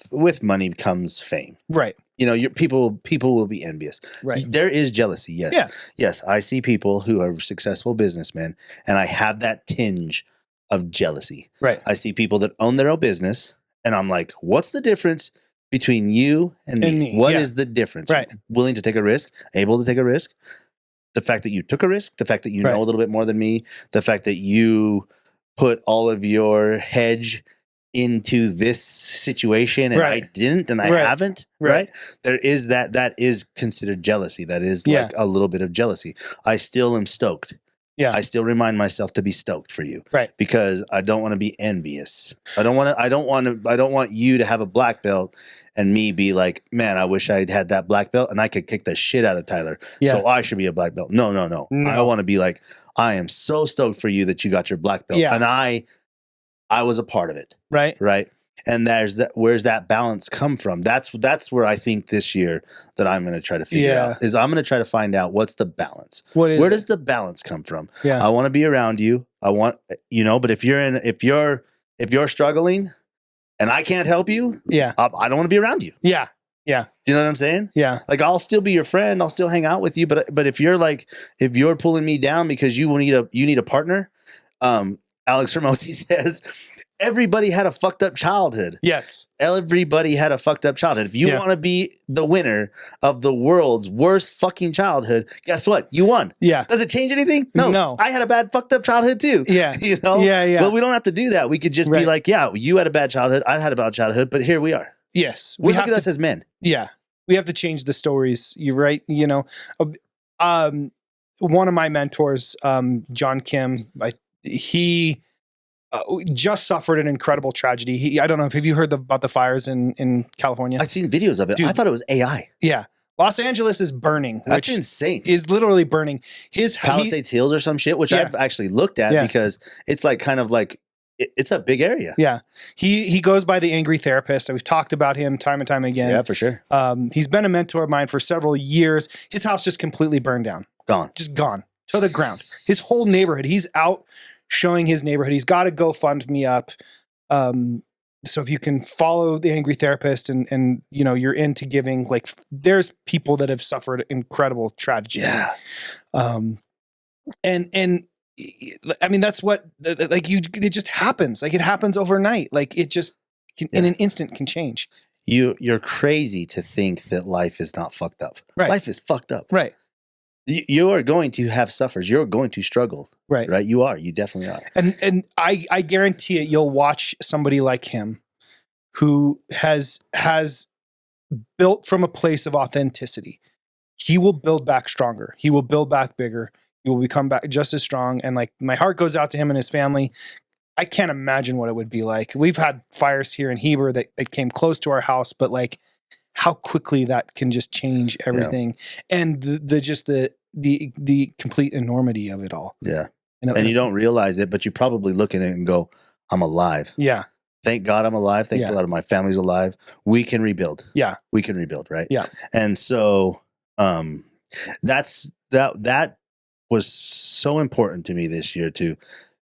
With money comes fame. Right. You know, people will be envious. Right. There is jealousy. Yes. Yeah. Yes. I see people who are successful businessmen, and I have that tinge of jealousy. Right. I see people that own their own business, and I'm like, what's the difference between you and me? What is the difference? Right. Willing to take a risk, able to take a risk. The fact that you took a risk, the fact that you know a little bit more than me, the fact that you put all of your hedge into this situation and I didn't and I haven't, right? There is that is considered jealousy. That is like a little bit of jealousy. I still am stoked. Yeah. I still remind myself to be stoked for you. Right. Because I don't want to be envious. I don't want you to have a black belt and me be like, man, I wish I'd had that black belt and I could kick the shit out of Tyler. Yeah. So I should be a black belt. No. I want to be like, I am so stoked for you that you got your black belt. Yeah. And I was a part of it. Right. Right. And where's that balance come from? That's where I think this year that I'm going to try to figure out is I'm going to try to find out what's the balance. Where does the balance come from? Yeah. I want to be around you. I want, but if you're struggling and I can't help you, I don't want to be around you. Yeah. Yeah. Do you know what I'm saying? Yeah. Like I'll still be your friend. I'll still hang out with you. But if you're pulling me down because you need a partner, Alex Ramosi says, everybody had a fucked up childhood. Yes. Everybody had a fucked up childhood. If you want to be the winner of the world's worst fucking childhood, guess what? You won. Yeah. Does it change anything? No. I had a bad fucked up childhood too. Yeah. Yeah. But we don't have to do that. We could just be like, yeah, you had a bad childhood. I had a bad childhood, but here we are. Yes. We look at us as men. Yeah. We have to change the stories. You're right. One of my mentors, John Kim, he just suffered an incredible tragedy. I don't know have you heard about the fires in California? I've seen videos of it. Dude, I thought it was AI. Yeah. Los Angeles is burning. That's insane. Is literally burning. His Palisades Hills or some shit, which I've actually looked at because it's like kind of like it's a big area. Yeah. He goes by the Angry Therapist. We've talked about him time and time again. Yeah, for sure. He's been a mentor of mine for several years. His house just completely burned down. Gone. Just gone to the ground. His whole neighborhood. He's out showing his neighborhood. He's got to GoFundMe up. So if you can follow the Angry Therapist and you're into giving, like there's people that have suffered incredible tragedy. Yeah. And I mean, that's what, it just happens. Like it happens overnight. Like it just in an instant can change. You're crazy to think that life is not fucked up. Right. Life is fucked up. Right. You are going to have suffers. You're going to struggle. Right. Right. You are. You definitely are. And I guarantee it, you'll watch somebody like him who has built from a place of authenticity. He will build back stronger. He will build back bigger. He will become back just as strong. And like my heart goes out to him and his family. I can't imagine what it would be like. We've had fires here in Heber that came close to our house, but like how quickly that can just change everything. Yeah. And the complete enormity of it all. Yeah. And you don't realize it, but you probably look at it and go, I'm alive. Yeah. Thank God I'm alive. Thank God my family's alive. We can rebuild. Yeah. We can rebuild. Right. Yeah. And so, that was so important to me this year too.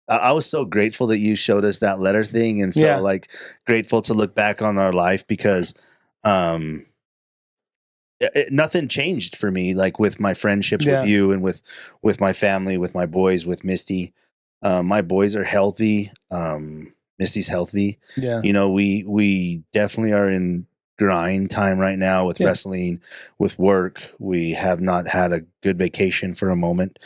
I was so grateful that you showed us that letter thing. And so like grateful to look back on our life because, nothing changed for me, like with my friendships with you and with my family, with my boys, with Misty. My boys are healthy. Misty's healthy. Yeah. We definitely are in grind time right now with wrestling, with work. We have not had a good vacation for a moment.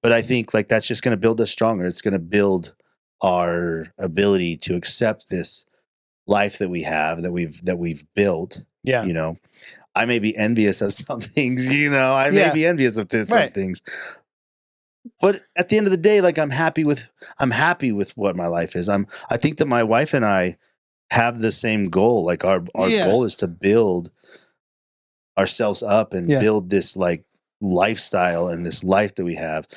But I think like that's just going to build us stronger. It's going to build our ability to accept this life that we have, that we've built. Yeah. You know, I may be envious of some things, you know, I may be envious of some things. But at the end of the day, like I'm happy with what my life is. I think that my wife and I have the same goal. Like our goal is to build ourselves up and build this like lifestyle and this life that we have.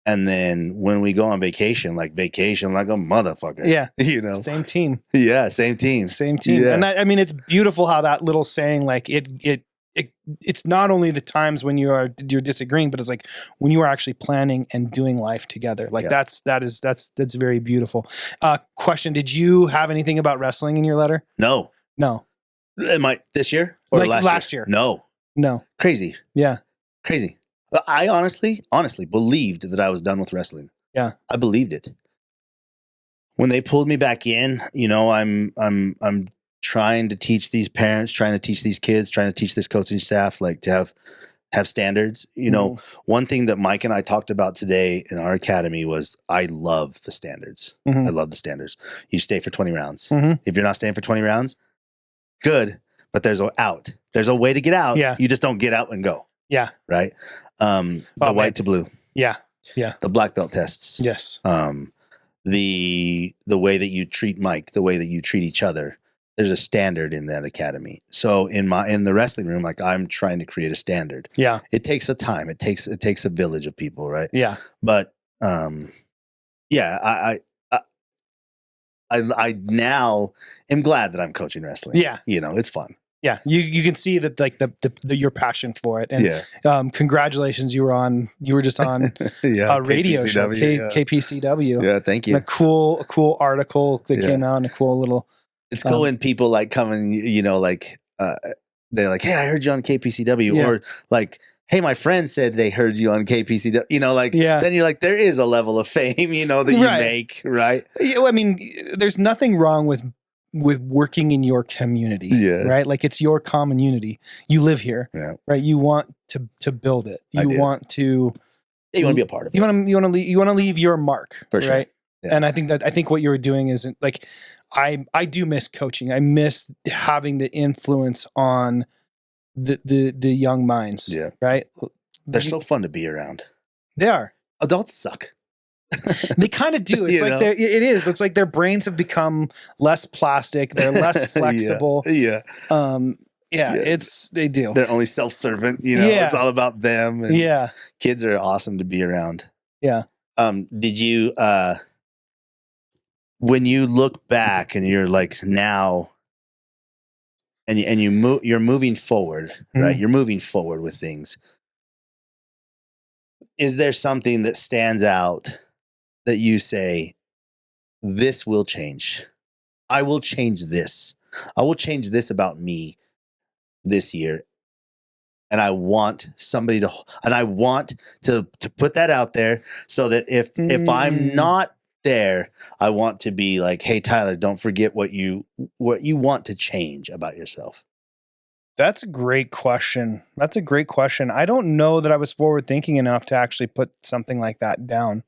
And then when we go on vacation like a motherfucker. Yeah. You know, same team. Yeah. Same team. Yeah. And I mean, it's beautiful how that little saying, like it's not only the times when you're disagreeing, but it's like when you are actually planning and doing life together. Like that's very beautiful. Question. Did you have anything about wrestling in your letter? No. Am I this year or like last year? No. Crazy. Yeah. Crazy. I honestly believed that I was done with wrestling. Yeah. I believed it. When they pulled me back in, you know, I'm trying to teach these parents, trying to teach these kids, trying to teach this coaching staff, like to have standards. You know, one thing that Mike and I talked about today in our academy was I love the standards. I love the standards. You stay for 20 rounds. If you're not staying for 20 rounds, good. But there's a out. There's a way to get out. Yeah. You just don't get out and go. Yeah. Right. The white to blue. Yeah. Yeah. The black belt tests. Yes. The way that you treat Mike, the way that you treat each other. There's a standard in that academy. So in the wrestling room, like I'm trying to create a standard. Yeah. It takes a time. It takes a village of people, right? Yeah. But I now am glad that I'm coaching wrestling. Yeah. You know, it's fun. Yeah. You can see that like the your passion for it. And congratulations, you were just on a radio KPCW, show, KPCW. Yeah, thank you. And a cool article that came out and a cool little. It's cool when people like come and, you know, like they're like, hey, I heard you on KPCW, or like, hey, my friend said they heard you on KPCW, you know, like, then you're like, there is a level of fame, you know, that you make, right? Yeah, I mean, there's nothing wrong with working in your community, right? Like it's your common unity. You live here, right? You want to build it. You want to be a part of it. You want to leave your mark, for sure. Right? Yeah. And I think what you were doing is like, I do miss coaching. I miss having the influence on the young minds. Yeah. Right. They're so fun to be around. They are. Adults suck. They kind of do. It's like it is. It's like their brains have become less plastic. They're less flexible. Yeah. They do. They're only self-servant, you know, it's all about them. And kids are awesome to be around. Yeah. Did you, when you look back and you're like now, and you're moving forward, right? You're moving forward with things. Is there something that stands out that you say, this will change? I will change this. I will change this about me this year. And I want somebody to put that out there so that if I'm not there, I want to be like, hey, Tyler, don't forget what you want to change about yourself. That's a great question. I don't know that I was forward thinking enough to actually put something like that down.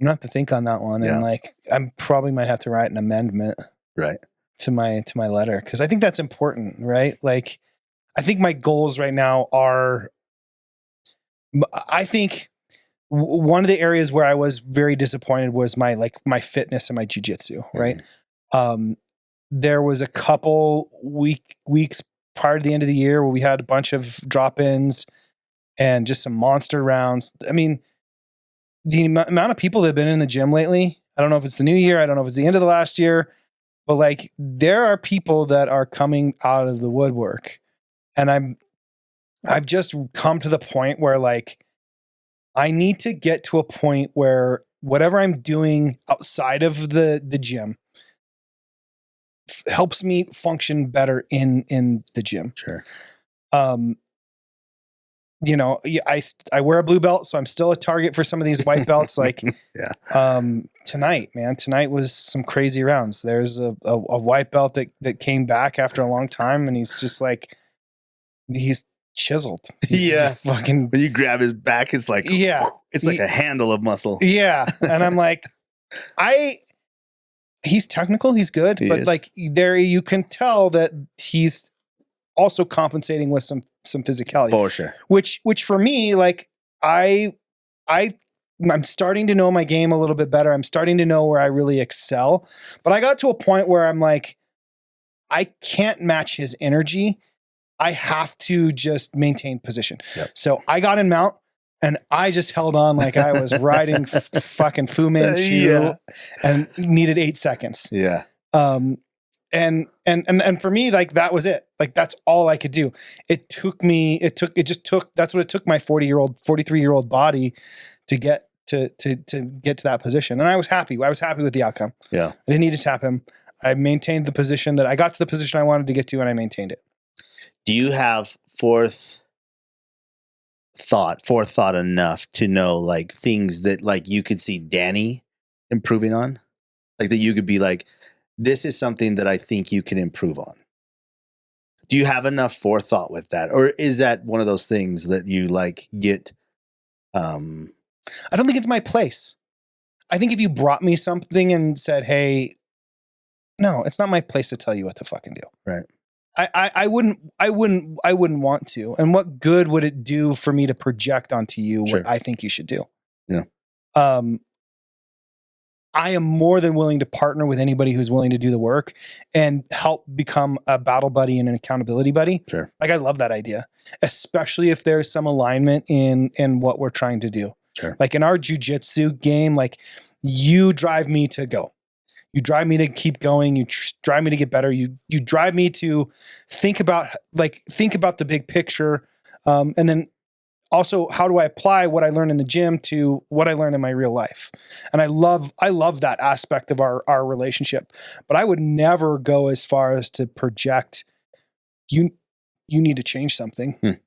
I'm gonna have to think on that one. And like, I probably might have to write an amendment to my letter. Cause I think that's important, right? Like, I think my goals right now are, I think one of the areas where I was very disappointed was my fitness and my jujitsu, right? There was a couple weeks prior to the end of the year where we had a bunch of drop-ins and just some monster rounds. I mean, the amount of people that have been in the gym lately, I don't know if it's the new year, I don't know if it's the end of the last year, but like there are people that are coming out of the woodwork. And I've just come to the point where like, I need to get to a point where whatever I'm doing outside of the gym helps me function better in the gym. Sure. You know, I wear a blue belt, so I'm still a target for some of these white belts. Like, tonight was some crazy rounds. There's a white belt that came back after a long time, and he's just like, he's chiseled. He's fucking. When you grab his back, it's like, it's like a handle of muscle. Yeah, and I'm like, he's technical, he's good, but like there you can tell that he's also compensating with some physicality. For sure. Which for me, like I'm starting to know my game a little bit better. I'm starting to know where I really excel. But I got to a point where I'm like, I can't match his energy. I have to just maintain position. Yep. So I got in mount and I just held on like I was riding fucking Fu Manchu and needed 8 seconds. Yeah. And for me, like that was it. Like that's all I could do. That's what it took my 43-year-old body to get to get to that position. And I was happy. I was happy with the outcome. Yeah. I didn't need to tap him. I maintained the position that I got to the position I wanted to get to, and I maintained it. Do you have forethought enough to know like things that like you could see Danny improving on? Like that you could be like, this is something that I think you can improve on. Do you have enough forethought with that? Or is that one of those things that you like get? I don't think it's my place. I think if you brought me something and said, hey, no, it's not my place to tell you what to fucking do. Right. I wouldn't want to. And what good would it do for me to project onto you what I think you should do? Yeah. I am more than willing to partner with anybody who's willing to do the work and help become a battle buddy and an accountability buddy. Sure. Like I love that idea, especially if there's some alignment in what we're trying to do. Sure. Like in our jujitsu game, like you drive me to go. You drive me to keep going. You drive me to get better. You drive me to think about the big picture. And then also, how do I apply what I learned in the gym to what I learned in my real life? And I love that aspect of our relationship. But I would never go as far as to project you need to change something.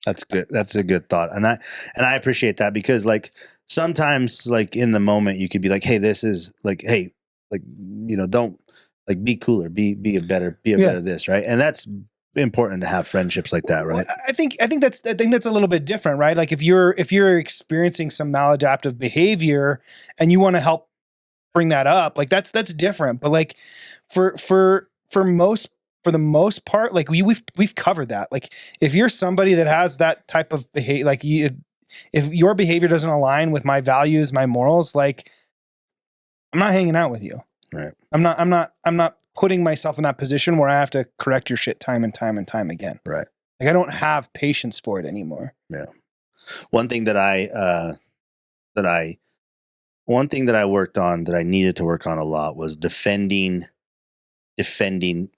That's good. That's a good thought. And I appreciate that because like sometimes like in the moment you could be like, hey, this is like, hey, like, you know, don't like be cooler, be a better this, right? And that's important to have friendships like that, right? Well, I think that's a little bit different, right? Like if you're experiencing some maladaptive behavior and you want to help bring that up, like that's different. But like for the most part, like we've covered that. Like if you're somebody that has that type of behavior, like if your behavior doesn't align with my values, my morals, like I'm not hanging out with you. Right. I'm not putting myself in that position where I have to correct your shit time and time and time again. Right. Like I don't have patience for it anymore. Yeah. One thing that I worked on that I needed to work on a lot was defending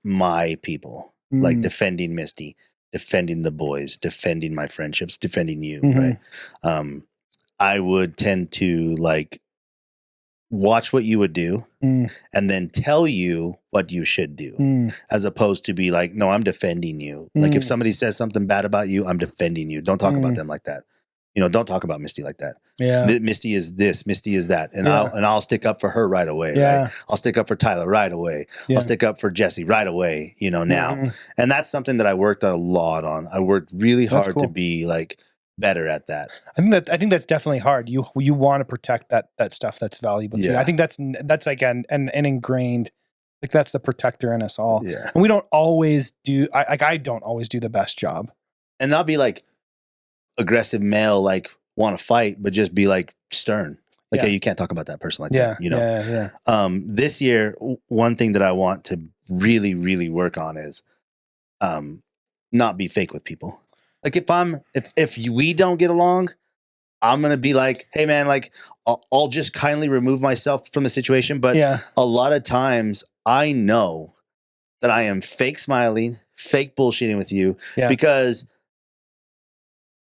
my people, like defending Misty, defending the boys, defending my friendships, defending you. Mm-hmm. Right. I would tend to like watch what you would do and then tell you what you should do as opposed to be like, no, I'm defending you. Like if somebody says something bad about you, I'm defending you. Don't talk about them like that. You know, don't talk about Misty like that. Yeah. Misty is this, Misty is that. And I'll stick up for her right away. Yeah. Right? I'll stick up for Tyler right away. Yeah. I'll stick up for Jesse right away, you know, now. And that's something that I worked a lot on. I worked really hard to be like better at that. I think that's definitely hard. You want to protect that stuff that's valuable to you. I think that's like an ingrained, like that's the protector in us all. Yeah. And we don't always do. I don't always do the best job. And not be like aggressive male, like want to fight, but just be like stern. Like, hey, you can't talk about that person like that. You know. Yeah. This year, one thing that I want to really, really work on is, not be fake with people. Like if we don't get along, I'm going to be like, hey man, like I'll just kindly remove myself from the situation. But a lot of times I know that I am fake smiling, fake bullshitting with you because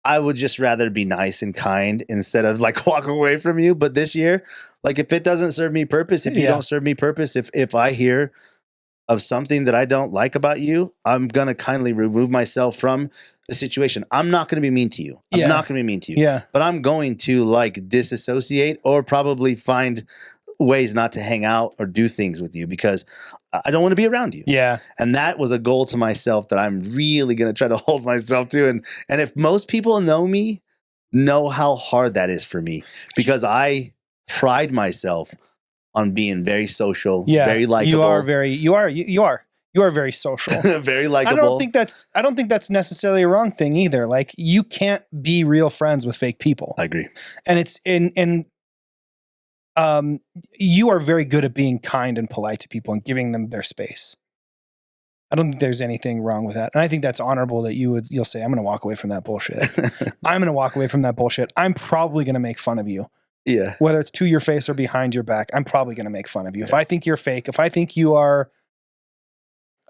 I would just rather be nice and kind instead of like walk away from you. But this year, like if it doesn't serve me purpose, if you don't serve me purpose, if I hear of something that I don't like about you, I'm going to kindly remove myself from the situation. I'm not going to be mean to you. I'm not going to be mean to you. Yeah. But I'm going to like disassociate or probably find ways not to hang out or do things with you because I don't want to be around you. Yeah. And that was a goal to myself that I'm really going to try to hold myself to. And if most people know how hard that is for me because I pride myself on being very social, very likable. You are. You are very social. Very likable. I don't think that's necessarily a wrong thing either. Like, you can't be real friends with fake people. I agree. And you are very good at being kind and polite to people and giving them their space. I don't think there's anything wrong with that. And I think that's honorable that you'll say, I'm going to walk away from that bullshit. I'm going to walk away from that bullshit. I'm probably going to make fun of you. Yeah. Whether it's to your face or behind your back, I'm probably going to make fun of you. Yeah. If I think you're fake, if I think you are,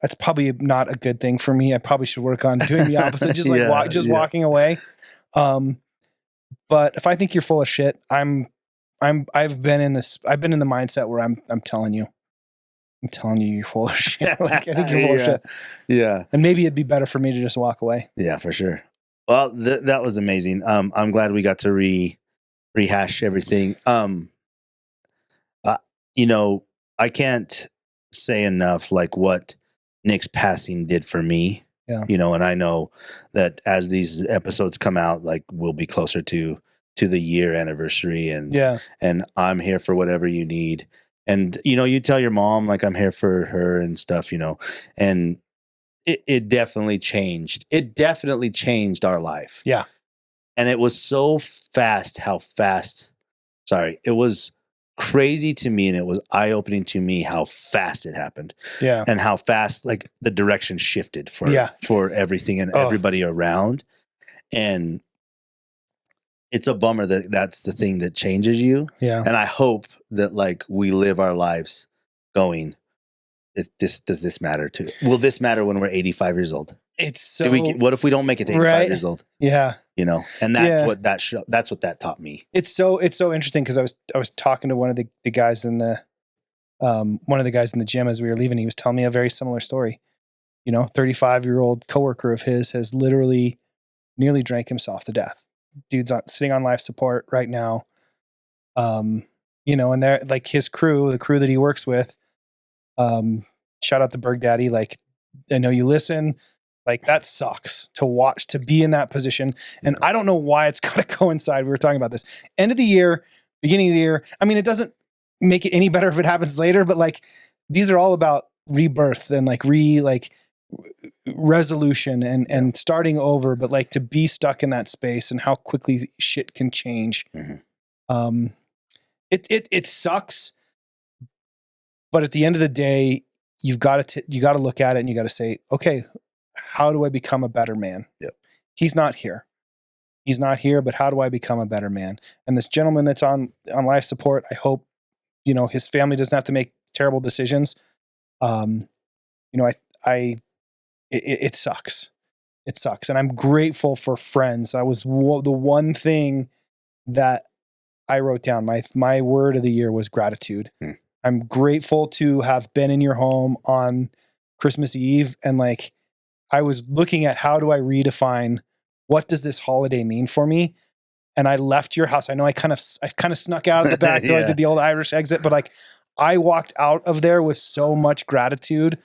that's probably not a good thing for me. I probably should work on doing the opposite, just like walking away. But if I think you're full of shit, I've been in the mindset where I'm telling you you're full of shit. Like, I think you're full of shit. Yeah. And maybe it'd be better for me to just walk away. Yeah, for sure. Well, that was amazing. I'm glad we got to rehash everything. I can't say enough like what Nick's passing did for me. Yeah. And I know that as these episodes come out, like, we'll be closer to the year anniversary, and I'm here for whatever you need. And, you tell your mom, like, I'm here for her and stuff, and it definitely changed. It definitely changed our life. Yeah. And it was so fast it was crazy to me, and it was eye-opening to me how fast it happened. Yeah. And how fast, like, the direction shifted for everything and everybody around. And it's a bummer that that's the thing that changes you. Yeah. And I hope that, like, we live our lives going, does this matter too? Will this matter when we're 85 years old? It's so. What if we don't make it to 85 years old? Yeah. And that's what that's what that taught me. It's so interesting, because I was talking to one of the guys in the gym as we were leaving. He was telling me a very similar story. 35-year-old coworker of his has literally nearly drank himself to death. Dude's sitting on life support right now. And they're like, his crew, the crew that he works with. Shout out to Berg Daddy. Like, I know you listen. Like, that sucks to watch, to be in that position. And I don't know why it's got to coincide. We were talking about this end of the year, beginning of the year. I mean, it doesn't make it any better if it happens later, but like, these are all about rebirth and resolution and starting over. But like, to be stuck in that space and how quickly shit can change. Mm-hmm. It sucks. But at the end of the day, you got to look at it and you got to say, okay, how do I become a better man? Yep. He's not here, but how do I become a better man? And this gentleman that's on life support, I hope, his family doesn't have to make terrible decisions. It sucks. It sucks. And I'm grateful for friends. That was the one thing that I wrote down. My word of the year was gratitude. I'm grateful to have been in your home on Christmas Eve. And like, I was looking at, how do I redefine what does this holiday mean for me? And I left your house. I know I kind of snuck out of the back door. I did the old Irish exit, but like, I walked out of there with so much gratitude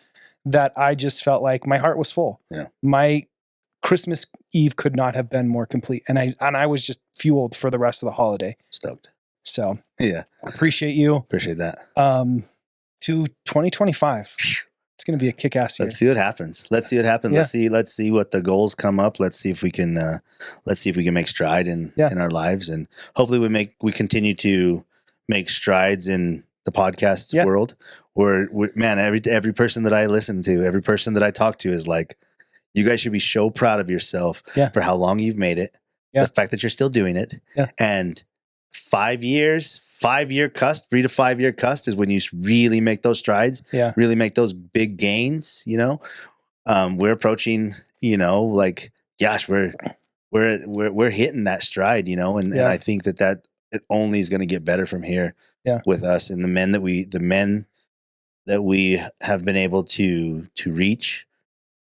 that I just felt like my heart was full. Yeah. My Christmas Eve could not have been more complete. And I was just fueled for the rest of the holiday. Stoked. So yeah, appreciate you. Appreciate that. To 2025. It's going to be a kick-ass year. Let's see what happens. Yeah. Let's see what the goals come up. Let's see if we can make stride in our lives, and hopefully we continue to make strides in the podcast world. Where man, every person that I listen to, every person that I talk to is like, you guys should be so proud of yourself for how long you've made it. The fact that you're still doing it, and 5 years. 5-year cusp, 3 to 5 year cusp is when you really make those strides, really make those big gains. We're approaching, like, gosh, we're hitting that stride, and I think that it only is going to get better from here with us and the men that we have been able to reach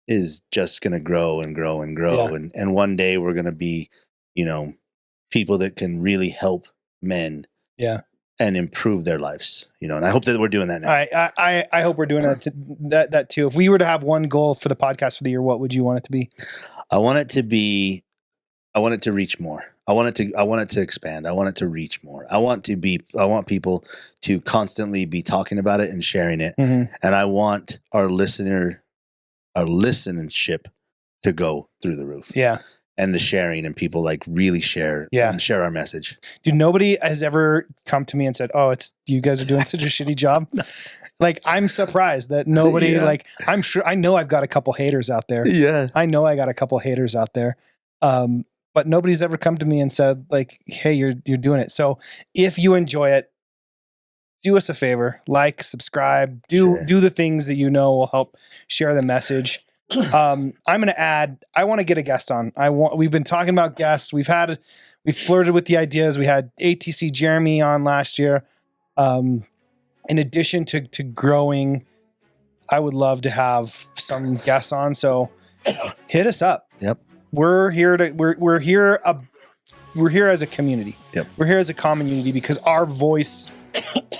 is just going to grow and grow and grow. And one day we're going to be, people that can really help men and improve their lives, and I hope that we're doing that now. I hope we're doing that too. If we were to have one goal for the podcast for the year, what would you want it to be? I want it to reach more. I want it to expand. I want it to reach more. I want people to constantly be talking about it and sharing it. Mm-hmm. And I want our listenership to go through the roof. Yeah. And the sharing, and people like really share and share our message. Dude, nobody has ever come to me and said, "Oh, it's you guys are doing such a shitty job." Like, I'm surprised that nobody like, I'm sure, I know I've got a couple haters out there. Yeah. I know I got a couple haters out there. But nobody's ever come to me and said like, "Hey, you're doing it." So if you enjoy it, do us a favor, like, subscribe, do the things that you know will help share the message. I'm going to add, I want to get a guest on. We've been talking about guests. We've flirted with the ideas. We had ATC Jeremy on last year. In addition to growing, I would love to have some guests on. So hit us up. Yep. We're here as a community. Yep. We're here as a common unity because our voice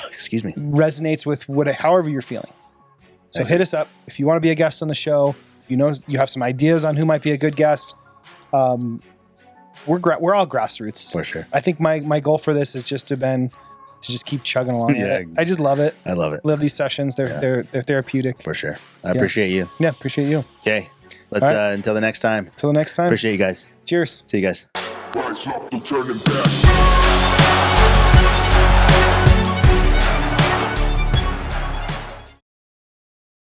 excuse me, resonates with however you're feeling. So hit us up if you want to be a guest on the show. You have some ideas on who might be a good guest. We're all grassroots. For sure. I think my goal for this is just to just keep chugging along. Yeah. I just love it. I love it. Love these sessions. They're therapeutic. For sure. I appreciate you. Yeah, appreciate you. Okay. Let's until the next time. Till the next time. Appreciate you guys. Cheers. See you guys. Rise up, don't turn it back.